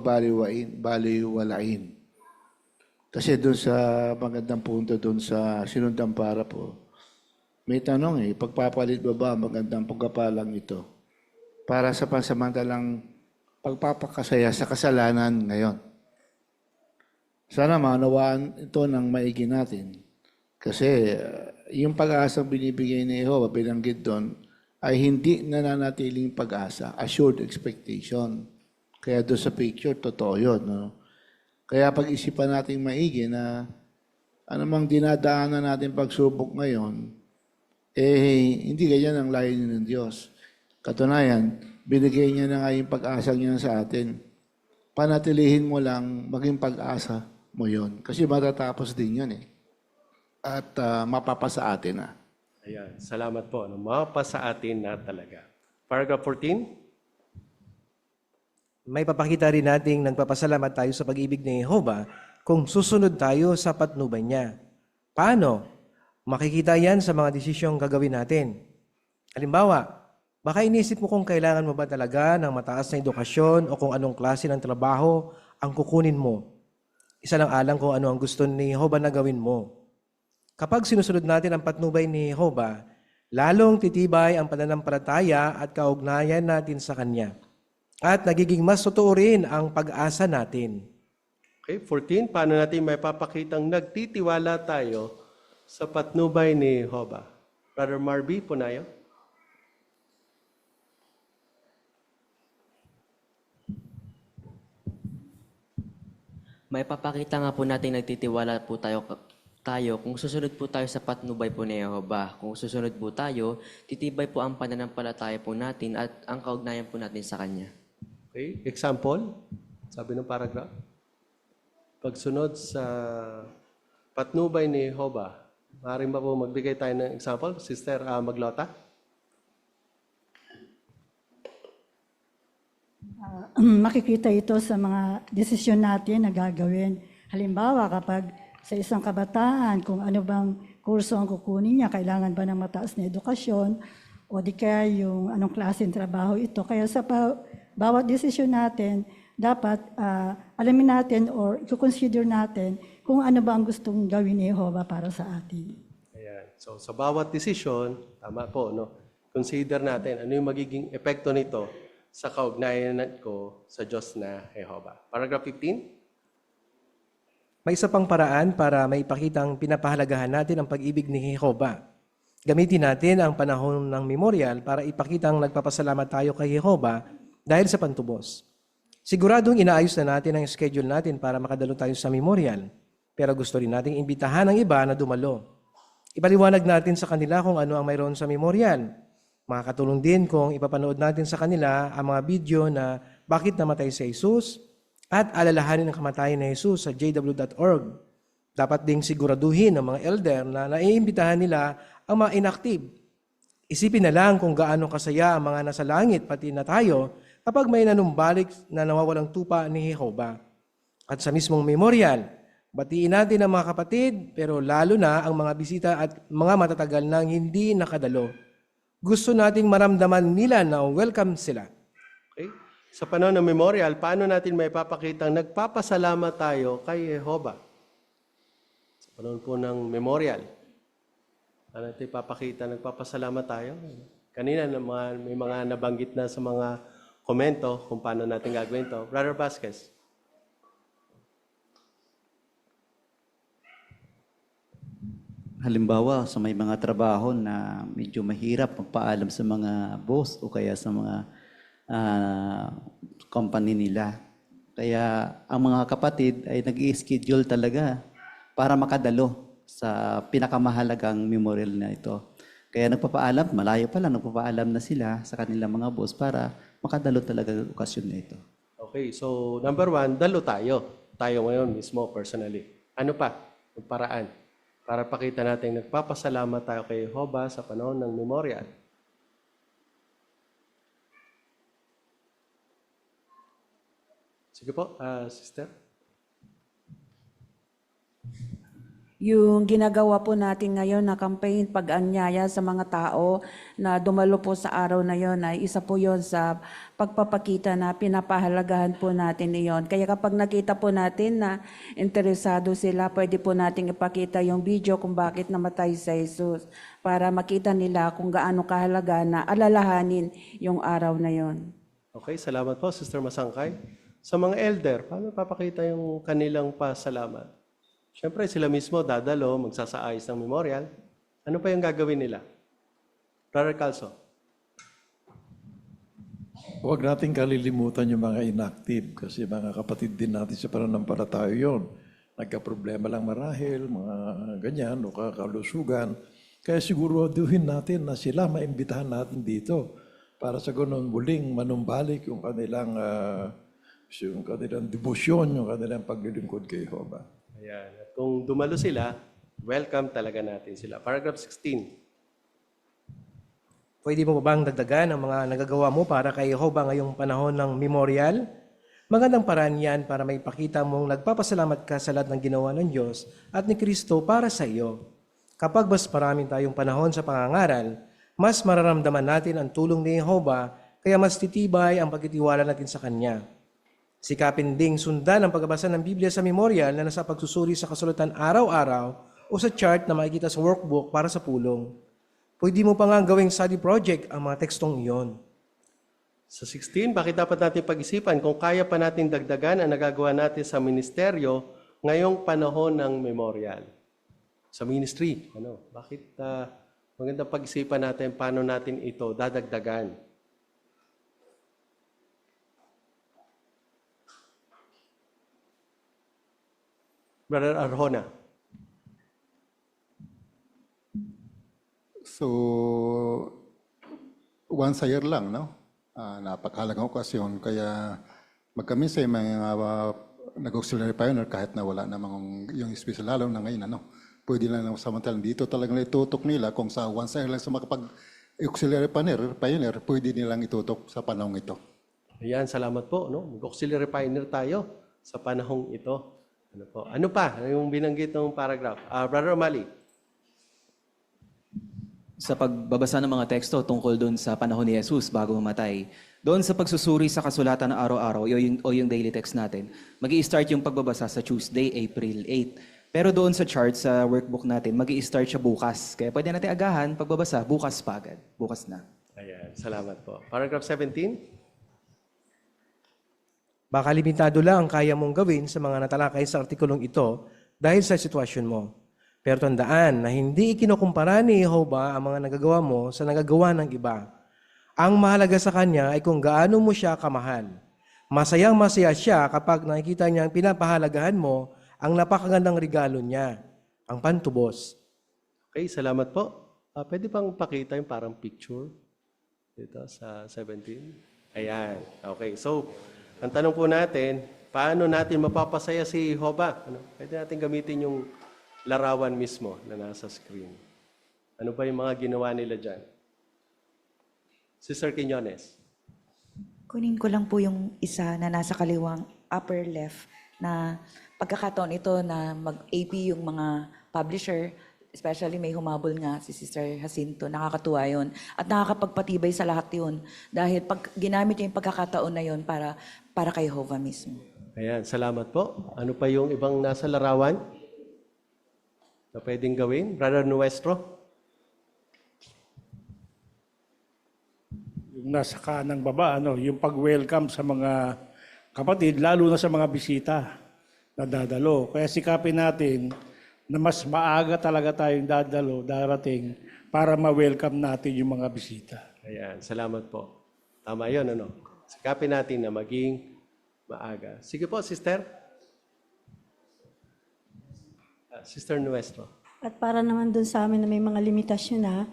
baliwalain. Kasi doon sa magandang punto, doon sa sinundang para po, may tanong pagpapalit ba magandang pagkapalang ito para sa pansamantalang pagpapakasaya sa kasalanan ngayon? Sana maunawaan ito ng maigi natin. Kasi yung pag-asang binibigay ni Jehovah, binanggit doon, ay hindi nananatiling pag-asa, assured expectation. Kaya doon sa picture, totoo yun. No? Kaya pag-isipan natin maigi na anumang dinadaanan natin pagsubok ngayon, hindi ganyan ang layunin ng Diyos. Katunayan, binigay niya na nga yung pag-asa niya sa atin. Panatilihin mo lang, maging pag-asa mo yon. Kasi matatapos din yun At mapapasa atin na. Ayan, salamat po. Mapasa atin na talaga. Paragraph 14. May papakita rin nating nagpapasalamat tayo sa pag-ibig ni Jehovah kung susunod tayo sa patnubay niya. Paano? Makikita yan sa mga desisyong gagawin natin. Halimbawa, baka inisip mo kung kailangan mo ba talaga ng mataas na edukasyon o kung anong klase ng trabaho ang kukunin mo. Isa lang alang kung ano ang gusto ni Jehovah na gawin mo. Kapag sinusunod natin ang patnubay ni Jehovah, lalong titibay ang pananampalataya at kaugnayan natin sa Kanya. At nagiging mas totoo rin ang pag-asa natin. Okay, 14. Paano natin may papakitang nagtitiwala tayo sa patnubay ni Jehovah? Brother Marby, punayo. May papakita nga po natin nagtitiwala po tayo kung susunod po tayo sa patnubay po ni Jehovah. Kung susunod po tayo, titibay po ang pananampalataya po natin at ang kaugnayan po natin sa Kanya. Okay, example, sabi ng paragraph. Pagsunod sa patnubay ni Jehovah, maaaring ba po magbigay tayo ng example? Sister Maglota? Makikita ito sa mga desisyon natin na gagawin. Halimbawa, kapag sa isang kabataan, kung ano bang kurso ang kukunin niya, kailangan ba ng mataas na edukasyon, o di kaya yung anong klaseng trabaho ito. Kaya sa bawat desisyon natin, dapat alamin natin or i-consider natin kung ano ba ang gustong gawin ni Jehovah para sa atin. Ayan. So sa bawat desisyon, tama po, no? Consider natin ano yung magiging epekto nito sa kaugnayan ko sa Diyos na Jehovah. Paragraph 15. May isa pang paraan para maipakitang pinapahalagahan natin ang pag-ibig ni Jehovah. Gamitin natin ang panahon ng memorial para ipakitang nagpapasalamat tayo kay Jehovah dahil sa pantubos. Siguradong inaayos na natin ang schedule natin para makadalo tayo sa memorial, pero gusto rin nating imbitahan ang iba na dumalo. Ipaliwanag natin sa kanila kung ano ang mayroon sa memorial. Makakatulong din kung ipapanood natin sa kanila ang mga video na bakit namatay si Jesus at alalahanin ang kamatayan ni Jesus sa jw.org. Dapat ding siguraduhin ng mga elder na naiimbitahan nila ang mga inactive. Isipin na lang kung gaano kasaya ang mga nasa langit pati na tayo kapag may nanumbalik na nawawalang tupa ni Jehovah. At sa mismong memorial, batiin natin ang mga kapatid, pero lalo na ang mga bisita at mga matatagal nang hindi nakadalo. Gusto nating maramdaman nila na welcome sila. Okay? Sa panahon ng memorial, paano natin may papakitang nagpapasalamat tayo kay Jehovah? panahon po ng memorial. Ano natin ipapakita, nagpapasalamat tayo. Kanina may mga nabanggit na sa mga komento kung paano natin gagawin to. Brother Vasquez. Halimbawa, sa may mga trabaho na medyo mahirap magpaalam sa mga boss o kaya sa mga company nila. Kaya ang mga kapatid ay nag-i-schedule talaga para makadalo sa pinakamahalagang memorial na ito. Kaya nagpapaalam, malayo pa lang, nagpapaalam na sila sa kanilang mga boss para makadalo talaga ang okasyon na ito. Okay, so number 1, dalo tayo. Tayo ngayon mismo, personally. Ano pa? Yung paraan. Para pakita natin, nagpapasalamat tayo kay Jehovah sa panahon ng memorial. Sige po, sister. Yung ginagawa po natin ngayon na campaign pag-anyaya sa mga tao na dumalo po sa araw na yon ay isa po yon sa pagpapakita na pinapahalagahan po natin iyon. Kaya kapag nakita po natin na interesado sila, pwede po nating ipakita yung video kung bakit namatay si Jesus para makita nila kung gaano kahalaga na alalahanin yung araw na yon. Okay, salamat po, Sister Masangkay. Sa mga elder, paano papakita yung kanilang pasalamat? Siyempre, sila mismo dadalo, magsasaayos ng memorial. Ano pa yung gagawin nila? Brother Calso. Huwag natin kalilimutan yung mga inactive kasi mga kapatid din natin sa pananampalataya yun. Nagka-problema lang marahil, mga ganyan, o kakalusugan. Kaya siguraduhin natin na sila maimbitahan natin dito para sa ganun muling manumbalik yung kanilang debosyon, yung kanilang paglilingkod kay Jehovah. Ayan. At kung dumalo sila, welcome talaga natin sila. Paragraph 16. Pwede mo ba bang dagdagan ang mga nagagawa mo para kay Jehovah ngayong panahon ng memorial? Magandang paraan yan para may pakita mong nagpapasalamat ka sa lahat ng ginawa ng Diyos at ni Kristo para sa iyo. Kapag mas maraming tayong panahon sa pangangaral, mas mararamdaman natin ang tulong ni Jehovah, kaya mas titibay ang pagtitiwala natin sa Kanya. Sikapin ding sundan ang pagbabasa ng Biblia sa memorial na nasa pagsusuri sa kasulatan araw-araw o sa chart na makikita sa workbook para sa pulong. Pwede mo pa nga gawing study project ang mga tekstong iyon. Sa 16, bakit dapat natin pag-isipan kung kaya pa natin dagdagan ang nagagawa natin sa ministeryo ngayong panahon ng memorial? Sa ministry, bakit magandang pag-isipan natin paano natin ito dadagdagan? Brother Arjona. So, once a year lang, no? Napakahalagang okasyon. Kaya magkaminsan may mga nag-auxiliary pioneer kahit na wala namang yung special lalo na ngayon, pwede lang samantalang dito talagang itutok nila kung sa once a year lang sa makapag-auxiliary pioneer, pwede nilang itutok sa panahong ito. Ayan, salamat po. Mag-auxiliary pioneer tayo sa panahong ito. Ano pa? Yung binanggit ng paragraph. Brother O'Malley. Sa pagbabasa ng mga teksto tungkol doon sa panahon ni Jesus bago mamatay, doon sa pagsusuri sa kasulatan ng araw-araw o yung daily text natin, mag-i-start yung pagbabasa sa Tuesday, April 8. Pero doon sa chart, sa workbook natin, mag-i-start siya bukas. Kaya pwede natin agahan, pagbabasa, bukas pa agad. Bukas na. Ayan, salamat po. Paragraph 17. Baka limitado lang ang kaya mong gawin sa mga natalakay sa artikulong ito dahil sa sitwasyon mo. Pero tandaan na hindi ikinukumpara ni Jehovah ang mga nagagawa mo sa nagagawa ng iba. Ang mahalaga sa Kanya ay kung gaano mo siya kamahal. Masayang-masaya siya kapag nakikita niya ang pinapahalagahan mo ang napakagandang regalo niya, ang pantubos. Okay, salamat po. Pwede bang pakita yung parang picture dito sa 17? Ayan. Okay, so ang tanong po natin, paano natin mapapasaya si Jehovah? Pwede natin gamitin yung larawan mismo na nasa screen. Ano ba yung mga ginawa nila dyan? Sister Quiñones. Kunin ko lang po yung isa na nasa kaliwang upper left na pagkakataon ito na mag-AP yung mga publisher, especially may humabol nga si Sister Jacinto. Nakakatuwa yun. At nakakapagpatibay sa lahat yun. Dahil pag ginamit niya yung pagkakataon na yun para kay Jehovah mismo. Ayan, salamat po. Ano pa yung ibang nasa larawan? na pwedeng gawin? Brother Nuestro? Yung nasa kanang baba, yung pag-welcome sa mga kapatid, lalo na sa mga bisita na dadalo. Kaya sikapin natin na mas maaga talaga tayong darating para ma-welcome natin yung mga bisita. Ayan, salamat po. Tama yun, Sikapin natin na maging maaga. Sige po, sister. Sister Nuestro. At para naman dun sa amin na may mga limitasyon na,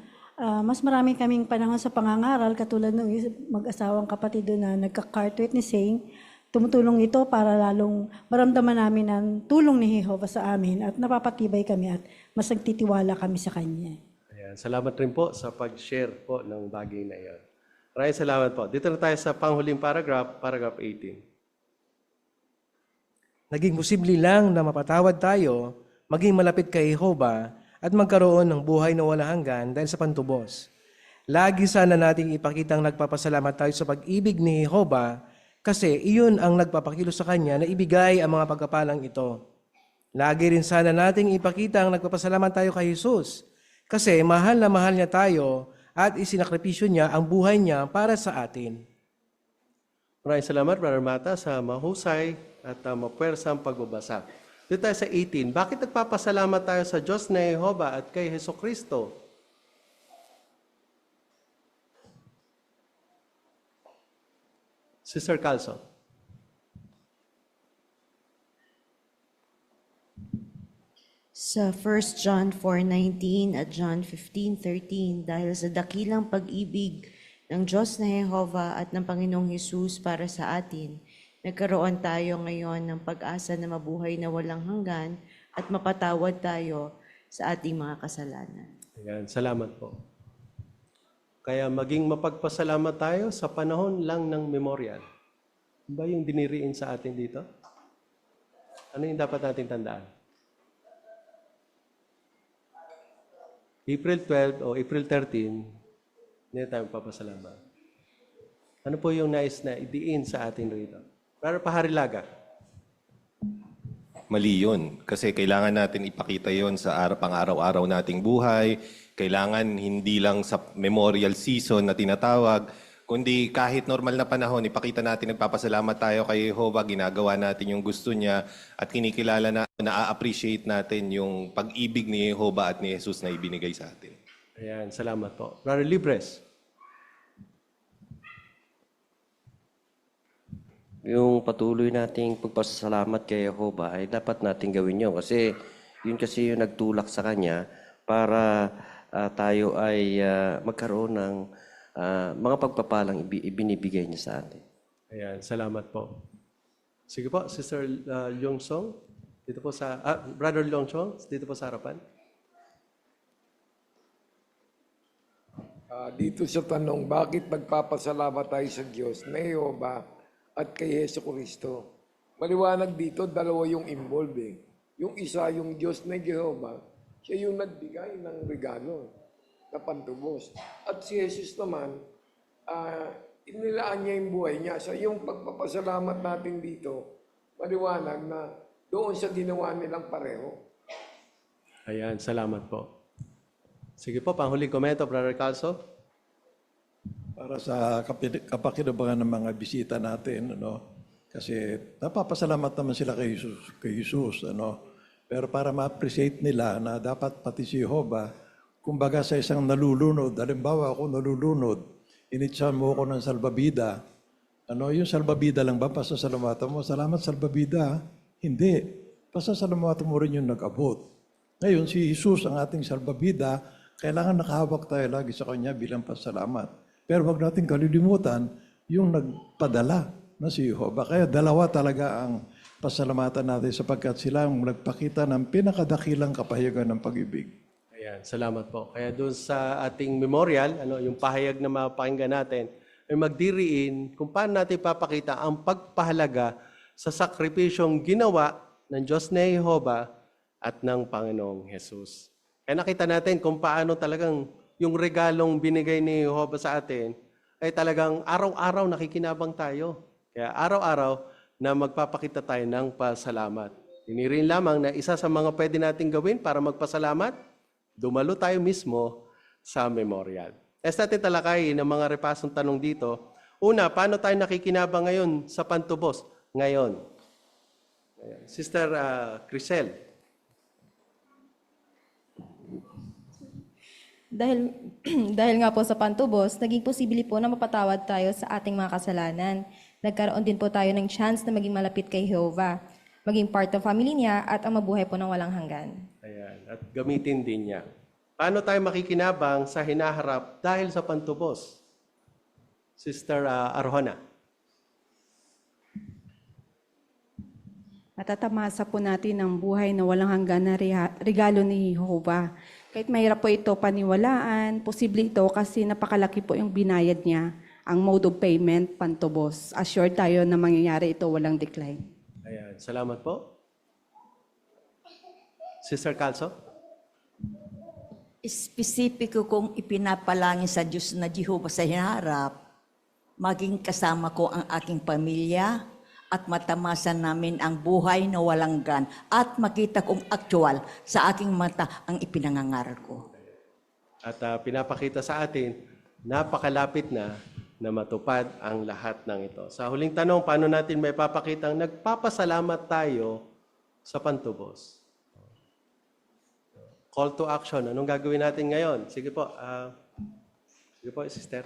mas marami kaming panahon sa pangangaral, katulad ng mag-asawang kapatid doon na nagka-cart witnessing. Tumutulong ito para lalong maramdaman namin ang tulong ni Jehovah sa amin at napapatibay kami at mas nagtitiwala kami sa Kanya. Ayan, salamat rin po sa pag-share po ng bagay na iyon. Maraming salamat po. Dito na tayo sa panghuling paragraph, paragraph 18. Naging posible lang na mapatawad tayo, maging malapit kay Jehovah, at magkaroon ng buhay na walang hanggan dahil sa pantubos. Lagi sana nating ipakitang nagpapasalamat tayo sa pag-ibig ni Jehovah kasi iyon ang nagpapakilos sa Kanya na ibigay ang mga pagkapalang ito. Lagi rin sana nating ipakita ang nagpapasalamat tayo kay Jesus kasi mahal na mahal niya tayo at isinakripisyo niya ang buhay niya para sa atin. Maraming salamat, Brother Mata, sa mahusay at mapuwersang pagbabasa. Dito tayo sa 18. Bakit nagpapasalamat tayo sa Diyos na Jehovah at kay Jesucristo? Sister Carlson. Sa 1 John 4:19 at John 15:13, dahil sa dakilang pag-ibig ng Diyos na Jehovah at ng Panginoong Hesus para sa atin, nagkaroon tayo ngayon ng pag-asa na mabuhay na walang hanggan at mapatawad tayo sa ating mga kasalanan. Ayan, salamat po. Kaya maging mapagpasalamat tayo sa panahon lang ng memorial. Ba yung diniriin sa atin dito? Ano yung dapat natin tandaan? April 12 o April 13, hindi tayo magpapasalamat. Ano po yung nais na idiin sa atin rito? Para paharilaga. Mali yun. Kasi kailangan natin ipakita yon sa pang-araw-araw nating buhay. Kailangan hindi lang sa memorial season na tinatawag, kundi kahit normal na panahon, ipakita natin nagpapasalamat tayo kay Jehovah, ginagawa natin yung gusto niya at kinikilala na na-appreciate natin yung pag-ibig ni Jehovah at ni Jesus na ibinigay sa atin. Ayan, salamat po. Brother Libres. Yung patuloy nating pagpasalamat kay Jehovah ay dapat nating gawin yun kasi yun kasi yung nagtulak sa Kanya para tayo ay magkaroon ng mga pagpapalang ibinibigay niya sa atin. Ayan, salamat po. Sige po, Sister Leong Song, dito po sa, Brother Leong Song, dito po sa harapan. Dito sa tanong, bakit magpapasalamat tayo sa Diyos na Jehovah at kay Jesucristo? Maliwanag dito, dalawa yung involved. Yung isa, yung Diyos na Jehovah, siya yung nagbigay ng regalo na pantubos. At si Jesus naman, inilaan niya yung buhay niya. So yung pagpapasalamat natin dito, maliwanag na doon sa ginawa nilang pareho. Ayan, salamat po. Sige po, panghuling komento, Brother Calso. Para sa kapakinabangan ng mga bisita natin, kasi napapasalamat naman sila kay Jesus, Pero para ma-appreciate nila na dapat pati si Jehovah, kumbaga sa isang nalulunod, halimbawa ako nalulunod, initsahan mo ako ng salbabida. Yung salbabida lang ba? Pasasalamatan mo, salamat salbabida. Hindi. Pasasalamatan mo rin yung nag-abot. Ngayon, si Jesus ang ating salbabida, kailangan nakahawak tayo lagi sa Kanya bilang pasalamat. Pero wag natin kalilimutan yung nagpadala na si Jehovah. Kaya dalawa talaga ang pasalamatan natin sapagkat sila ang nagpakita ng pinakadakilang kapahayagan ng pag-ibig. Ayan, salamat po. Kaya doon sa ating memorial, yung pahayag na mapakinggan natin, ay magdiriin kung paano natin papakita ang pagpahalaga sa sakripisyong ginawa ng Diyos na Jehovah at ng Panginoong Jesus. Kaya nakita natin kung paano talagang yung regalong binigay ni Jehovah sa atin ay talagang araw-araw nakikinabang tayo. Kaya araw-araw na magpapakita tayo ng pasalamat. Inirin lamang na isa sa mga pwede nating gawin para magpasalamat, dumalo tayo mismo sa memorial. As natin talakayin ang mga repasong tanong dito. Una, paano tayo nakikinabang ngayon sa pantubos? Ngayon. Sister Crisel. Dahil nga po sa pantubos, naging posible po na mapatawad tayo sa ating mga kasalanan. Nagkaroon din po tayo ng chance na maging malapit kay Jehovah, maging part ng family niya at ang mabuhay po ng walang hanggan. Ayan, at gamitin din niya. Paano tayo makikinabang sa hinaharap dahil sa pantubos? Sister Arjona. Matatamasa po natin ang buhay na walang hanggan na regalo ni Jehovah. Kahit mahirap po ito paniwalaan, posible ito kasi napakalaki po yung binayad niya, ang mode of payment, pantubos. Assured tayo na mangyayari ito walang decline. Ayan, salamat po. Sister Calso. Espesipiko kong ipinapalangin sa Diyos na Jehovah sa hinaharap, maging kasama ko ang aking pamilya at matamasan namin ang buhay na walang gan at makita kong aktual sa aking mata ang ipinangangaral ko. At pinapakita sa atin, napakalapit na matupad ang lahat ng ito. Sa huling tanong, paano natin may papakitang nagpapasalamat tayo sa pantubos? Call to action. Anong gagawin natin ngayon? Sige po, Sister.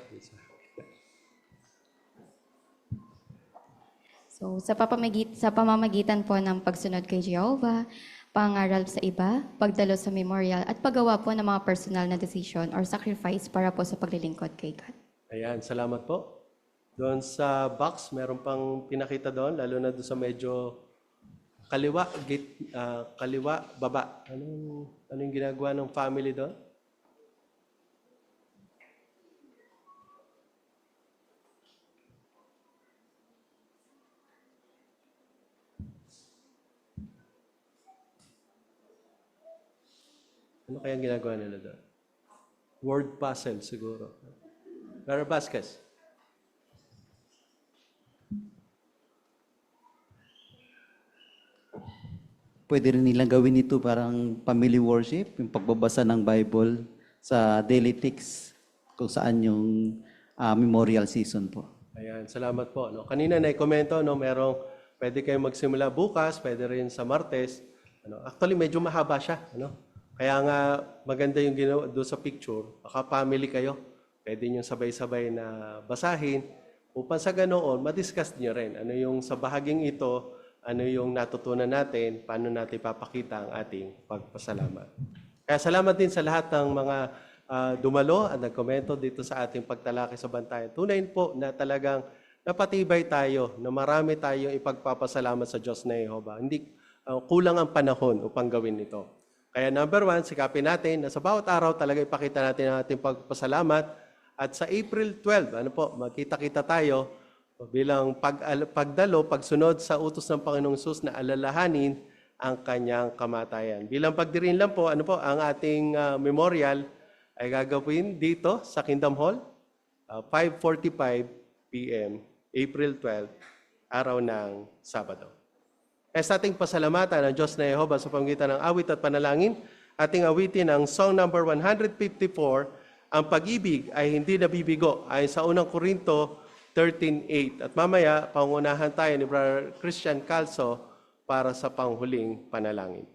So, sa pamamagitan po ng pagsunod kay Jehovah, pangaral sa iba, pagdalo sa memorial, at paggawa po ng mga personal na decision or sacrifice para po sa paglilingkod kay God. Ayan, salamat po. Doon sa box, meron pang pinakita doon, lalo na doon sa medyo kaliwa, kaliwa, baba. Anong ginagawa ng family doon? Ano kaya ginagawa nila doon? Word puzzle siguro. Vera Vasquez. Pwede rin nilang gawin ito parang family worship, yung pagbabasa ng Bible sa daily texts, kung saan yung memorial season po. Ayan, salamat po. No? Kanina na-komento, merong pwede kayong magsimula bukas, pwede rin sa Martes. Actually, medyo mahaba siya. Kaya nga maganda yung ginawa doon sa picture. Baka family kayo. Pwede nyo sabay-sabay na basahin upang sa ganoon, madiscuss nyo rin. Ano yung sa bahaging ito, ano yung natutunan natin, paano natin papakita ang ating pagpasalamat. Kaya salamat din sa lahat ng mga dumalo at nagkomento dito sa ating pagtalakay sa bantayan. Tunay po na talagang napatibay tayo, na marami tayong ipagpapasalamat sa Diyos na Jehovah. Hindi kulang ang panahon upang gawin ito. Kaya number 1, sikapin natin na sa bawat araw talaga ipakita natin ang ating pagpasalamat. At sa April 12, magkita-kita tayo bilang pagdalo, pagsunod sa utos ng Panginoong Hesus na alalahanin ang kanyang kamatayan. Bilang pagdirin lang po, ang ating memorial ay gagawin dito sa Kingdom Hall, 5:45 p.m., April 12, araw ng Sabado. Sa ating pasalamatan ang Diyos na Jehovah sa pamamagitan ng awit at panalangin, ating awitin ang song number 154, ang pag-ibig ay hindi nabibigo, ayon sa unang Korinto 13:8. At mamaya, pangunahan tayo ni Brother Christian Calso para sa panghuling panalangin.